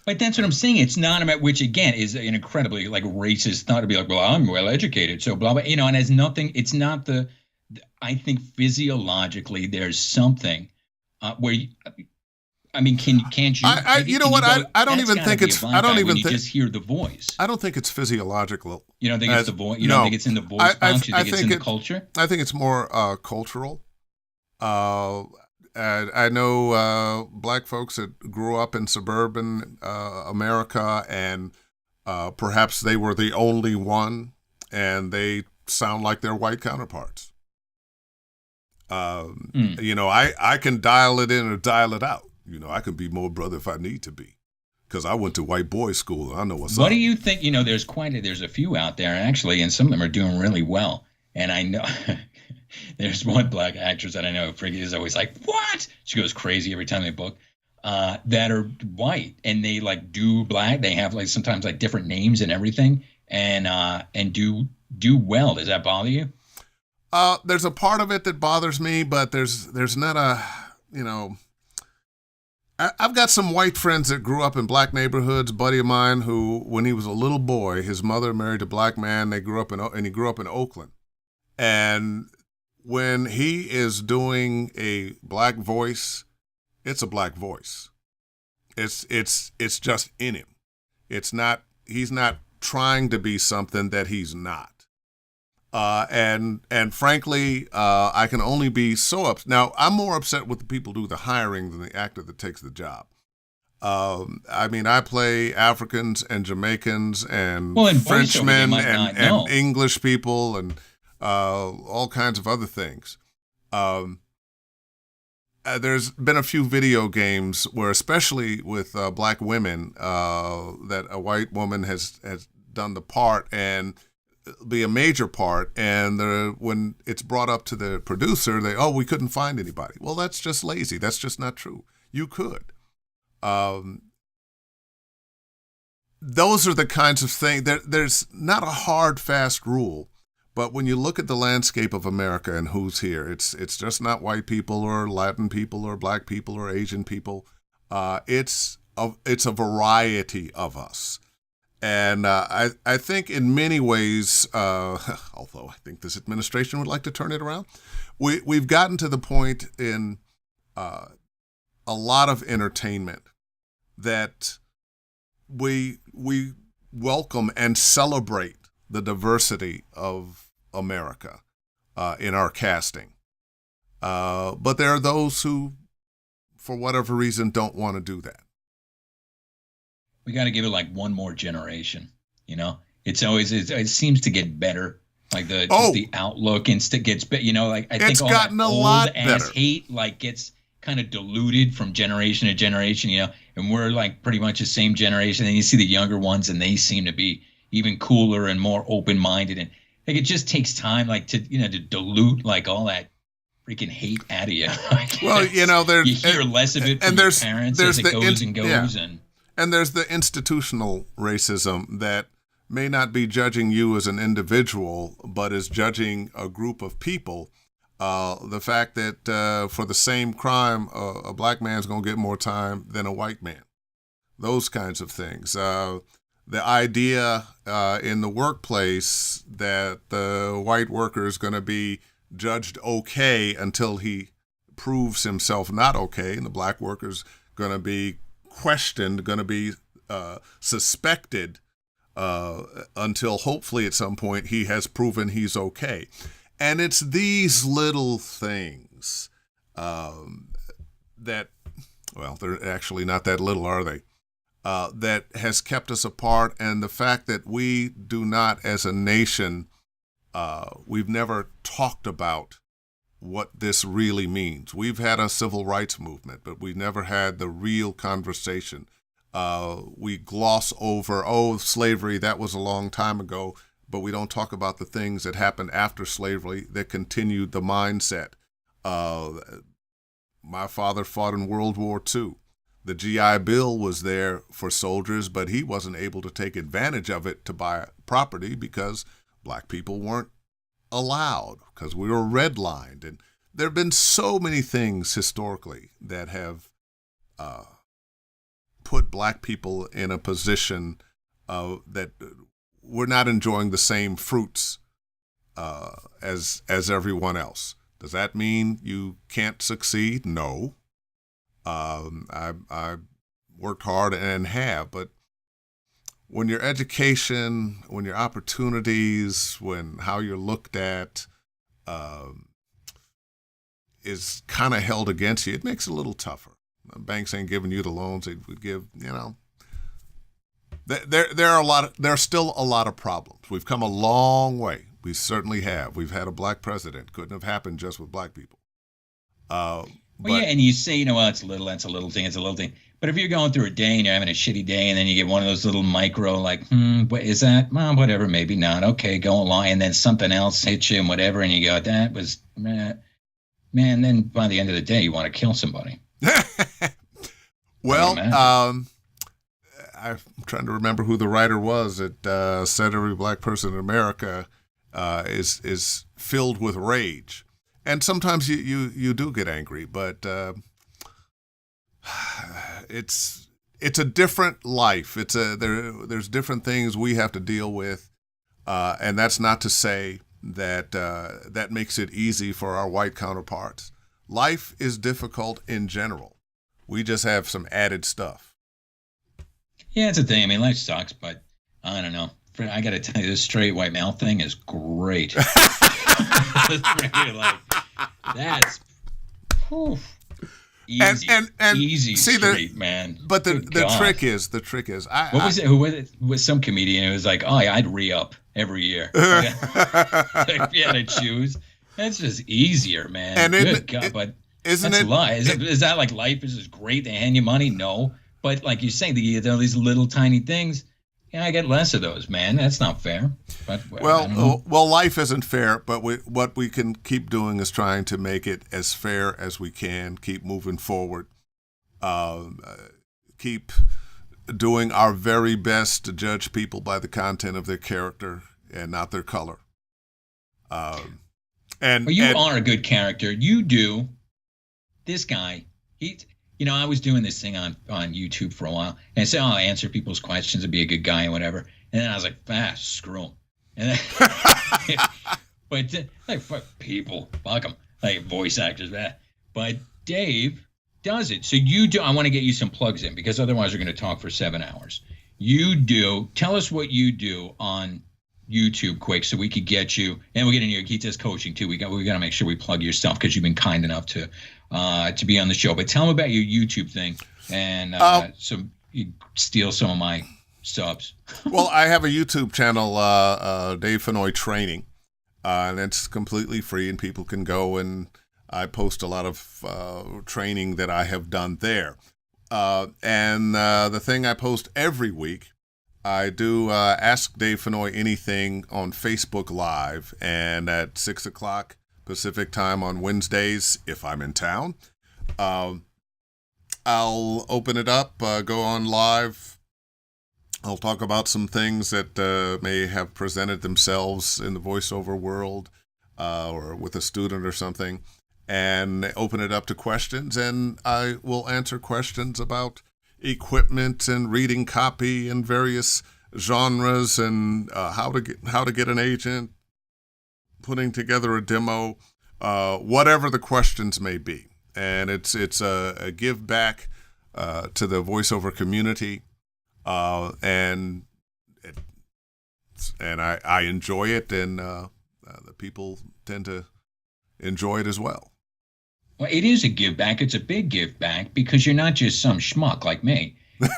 But that's what I'm saying. It's not about, which again is an incredibly like racist thought to be like, well, I'm well educated, so blah blah, and has nothing. It's not the. I think physiologically there's something where I mean, can't you? You know what? I don't even think it's. I don't even think. You just hear the voice. I don't think it's physiological. You don't think it's the voice. You don't think it's in the voice box. You think it's in the culture. I think it's more cultural. I know black folks that grew up in suburban America, and perhaps they were the only one, and they sound like their white counterparts. You know, I can dial it in or dial it out. You know, I can be more brother if I need to be, because I went to white boys school and I know what's up. What do you think? You know, there's a few out there actually, and some of them are doing really well. And I know there's one black actress that I know is always like, what? She goes crazy every time they book. That are white and they like do black. They have like sometimes like different names and everything, and do well. Does that bother you? There's a part of it that bothers me, but there's not a, you know, I've got some white friends that grew up in black neighborhoods. A buddy of mine who, when he was a little boy, his mother married a black man. He grew up in Oakland. And when he is doing a black voice, it's a black voice. It's just in him. He's not trying to be something that he's not. And frankly, I can only be so upset. Now, I'm more upset with the people who do the hiring than the actor that takes the job. I mean, I play Africans and Jamaicans and Frenchmen and English people and all kinds of other things. There's been a few video games where, especially with black women, that a white woman has done the part and be a major part, and when it's brought up to the producer, we couldn't find anybody. Well, that's just lazy. That's just not true. You could. Those are the kinds of things. There's not a hard, fast rule, but when you look at the landscape of America and who's here, it's just not white people or Latin people or black people or Asian people. It's a variety of us. And I think in many ways, although I think this administration would like to turn it around, we've gotten to the point in a lot of entertainment that we welcome and celebrate the diversity of America in our casting. But there are those who, for whatever reason, don't want to do that. We got to give it like one more generation, you know. It seems to get better, like the outlook and gets better, you know. Like I think all that old ass hate like gets kind of diluted from generation to generation, you know. And we're like pretty much the same generation. And you see the younger ones, and they seem to be even cooler and more open minded. And like it just takes time, like to dilute like all that freaking hate out of you. Well, you know, you hear less of it from your parents as it goes and goes, And there's the institutional racism that may not be judging you as an individual, but is judging a group of people. The fact that for the same crime, a black man's going to get more time than a white man. Those kinds of things. The idea in the workplace that the white worker is going to be judged okay until he proves himself not okay, and the black worker's going to be questioned, going to be suspected until hopefully at some point he has proven he's okay. And it's these little things that, well, they're actually not that little, are they? That has kept us apart. And the fact that we do not, as a nation, we've never talked about what this really means. We've had a civil rights movement, but we never had the real conversation. We gloss over, slavery, that was a long time ago. but we don't talk about the things that happened after slavery that continued the mindset. My father fought in World War II. The GI Bill was there for soldiers, but he wasn't able to take advantage of it to buy property because black people weren't allowed, because we were redlined. And there have been so many things historically that have put black people in a position that we're not enjoying the same fruits as everyone else. Does that mean you can't succeed? No. I worked hard and have, but when your education, when your opportunities, when how you're looked at is kind of held against you, it makes it a little tougher. Banks ain't giving you the loans they would give, There are still a lot of problems. We've come a long way. We certainly have. We've had a black president. Couldn't have happened just with black people. And you say, that's a little thing. But if you're going through a day and you're having a shitty day and then you get one of those little micro, like, what is that? Well, whatever, maybe not. Okay, go along. And then something else hits you and whatever. And you go, that was, man, then by the end of the day, you want to kill somebody. Well, I'm trying to remember who the writer was that said every black person in America is filled with rage. And sometimes you do get angry, but it's a different life. There's different things we have to deal with, and that's not to say that that makes it easy for our white counterparts. Life is difficult in general. We just have some added stuff. Yeah, it's a thing. I mean, life sucks, but I don't know. I got to tell you, this straight white male thing is great. That's easy, and easy see straight, man. But the trick is, what was it? Who was it? Was some comedian who was like, "Oh, yeah, I'd re-up every year." Like, if you had to choose, that's just easier, man. And Good God, but isn't that's it? A lie. Is that like life is just great? They hand you money? No, but like you say, these little tiny things. Yeah, I get less of those, man. That's not fair. But well, life isn't fair, but what we can keep doing is trying to make it as fair as we can. Keep moving forward. Keep doing our very best to judge people by the content of their character and not their color. You are a good character. You do. This guy, I was doing this thing on YouTube for a while, and I said, I answer people's questions and be a good guy and whatever. And then I was like, screw them. And then, but like, fuck people, fuck them, like voice actors, that. But Dave does it. So you do. I want to get you some plugs in because otherwise we're going to talk for 7 hours. Tell us what you do on YouTube quick so we could get you, and we're getting you. He does coaching too. We got to make sure we plug your stuff because you've been kind enough to be on the show. But tell them about your YouTube thing, and so you steal some of my subs. Well, I have a YouTube channel, DaveFennoy Training, and it's completely free, and people can go and I post a lot of training that I have done there. And the thing I post every week, I do Ask Dave Fennoy Anything on Facebook Live, and at 6 o'clock Pacific time on Wednesdays, if I'm in town, I'll open it up, go on live. I'll talk about some things that may have presented themselves in the voiceover world or with a student or something, and open it up to questions, and I will answer questions about equipment and reading copy and various genres and how to get an agent, putting together a demo, whatever the questions may be. And it's a give back to the voiceover community, and I enjoy it, and the people tend to enjoy it as well. Well, it is a give back. It's a big give back because you're not just some schmuck like me.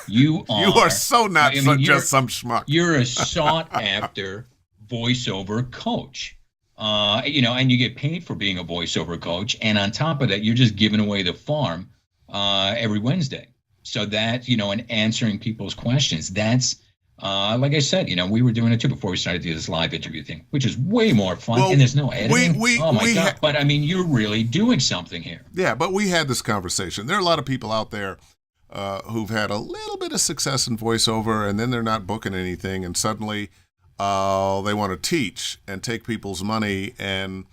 You are. You are so not just some schmuck. You're a sought after voiceover coach. And you get paid for being a voiceover coach. And on top of that, you're just giving away the farm every Wednesday. So that, and answering people's questions, that's Like I said, we were doing it too before we started to do this live interview thing, which is way more fun. Well, and there's no editing. Oh my God. But I mean, you're really doing something here. Yeah, but we had this conversation. There are a lot of people out there who've had a little bit of success in voiceover, and then they're not booking anything, and suddenly they want to teach and take people's money and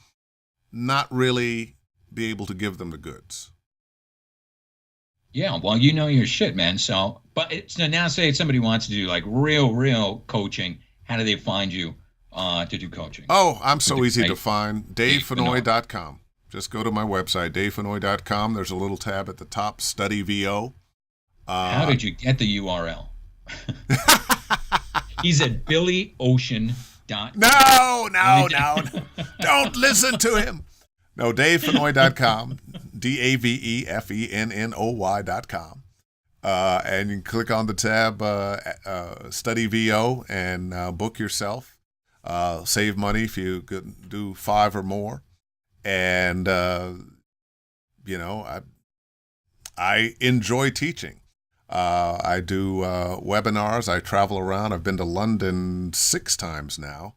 not really be able to give them the goods. Yeah, well, you know your shit, man. So, so now say somebody wants to do like real coaching. How do they find you to do coaching? Oh, I'm so easy to find. DaveFennoy.com. Just go to my website, DaveFennoy.com. There's a little tab at the top, Study VO. How did you get the URL? He's at BillyOcean.com. No. Don't listen to him. No, DaveFennoy.com, DaveFennoy.com. And you can click on the tab Study VO and book yourself. Save money if you could do 5 or more. And, I enjoy teaching. I do webinars. I travel around. I've been to London 6 times now.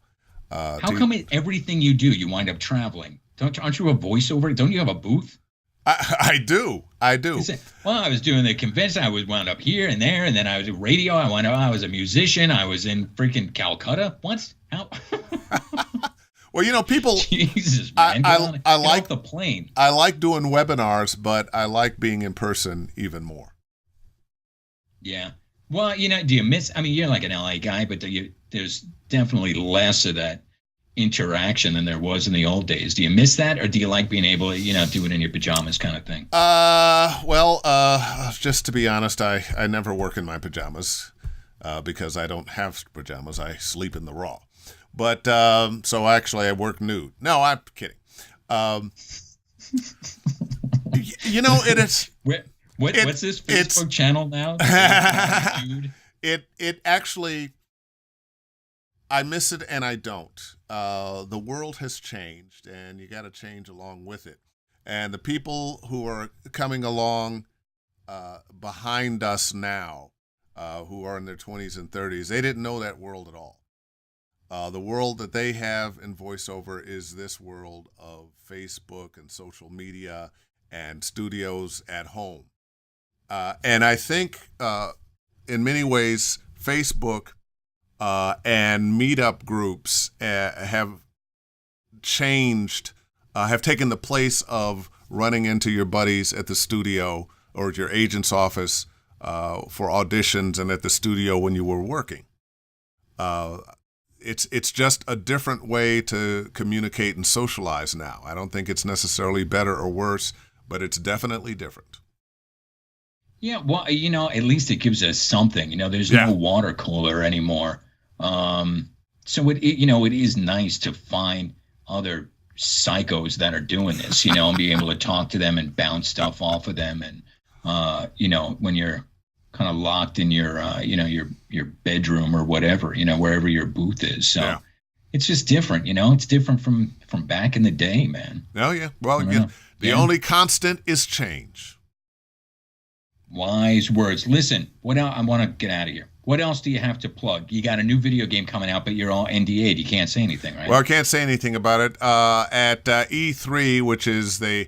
How come everything you do, you wind up traveling? Aren't you a voiceover? Don't you have a booth? I do. Well, I was doing the convention. I wound up here and there, and then I was at radio. I was a musician. I was in freaking Calcutta. What? How? Well, people. Jesus, man. I like the plane. I like doing webinars, but I like being in person even more. Yeah. Well, do you miss? I mean, you're like an LA guy, but there's definitely less of that interaction than there was in the old days. Do you miss that, or do you like being able to, do it in your pajamas kind of thing? Just to be honest, I never work in my pajamas because I don't have pajamas. I sleep in the raw. But so actually, I work nude. No, I'm kidding. It is. What's this Facebook channel now? It actually. I miss it and I don't. The world has changed, and you got to change along with it. And the people who are coming along behind us now, who are in their 20s and 30s, they didn't know that world at all. The world that they have in voiceover is this world of Facebook and social media and studios at home. And I think in many ways, Facebook and meetup groups have changed, have taken the place of running into your buddies at the studio or at your agent's office for auditions and at the studio when you were working. It's just a different way to communicate and socialize now. I don't think it's necessarily better or worse, but it's definitely different. Yeah, well, at least it gives us something. There's no water cooler anymore. So it is nice to find other psychos that are doing this, and be able to talk to them and bounce stuff off of them. And, when you're kind of locked in your bedroom or whatever, wherever your booth is. So it's just different, it's different from back in the day, man. Oh yeah. Well, the only constant is change. Wise words. Listen, what else? I want to get out of here. What else do you have to plug? You got a new video game coming out, but you're all NDA'd. You can't say anything, right? Well, I can't say anything about it. At E3, which is the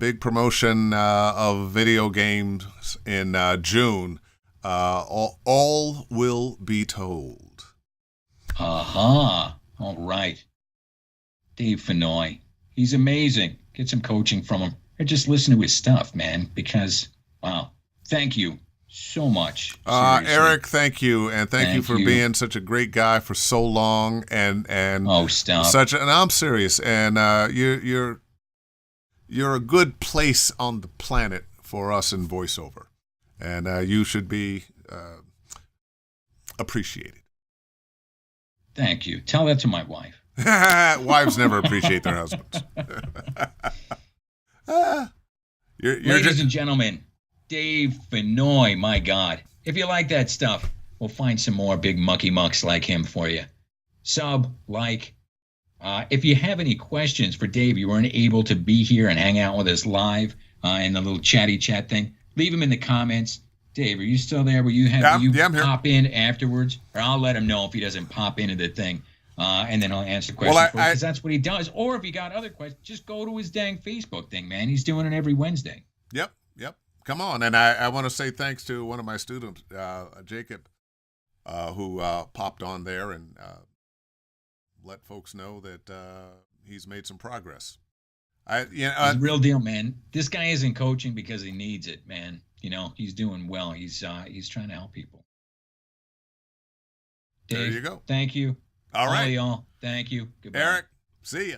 big promotion of video games in June, all will be told. Aha. All right. DaveFennoy. He's amazing. Get some coaching from him. Or just listen to his stuff, man, because, wow. Thank you so much. Erik, thank you, and thank you for being such a great guy for so long, and stop. And I'm serious, and you're a good place on the planet for us in voiceover, and you should be appreciated. Thank you. Tell that to my wife. Wives never appreciate their husbands. Ladies and gentlemen, DaveFennoy, my God. If you like that stuff, we'll find some more big mucky mucks like him for you. Sub, like. If you have any questions for Dave, you weren't able to be here and hang out with us live in the little chatty chat thing, leave them in the comments. Dave, are you still there? Will you I'm here. pop in afterwards? Or I'll let him know if he doesn't pop into the thing. And then I'll answer questions because that's what he does. Or if he got other questions, just go to his dang Facebook thing, man. He's doing it every Wednesday. Yep. Come on. And I want to say thanks to one of my students, Jacob, who popped on there and let folks know that he's made some progress. He's a real deal, man. This guy isn't coaching because he needs it, man. He's doing well. He's trying to help people. Dave, there you go. Thank you. All right, y'all. Thank you. Goodbye. Erik, see ya.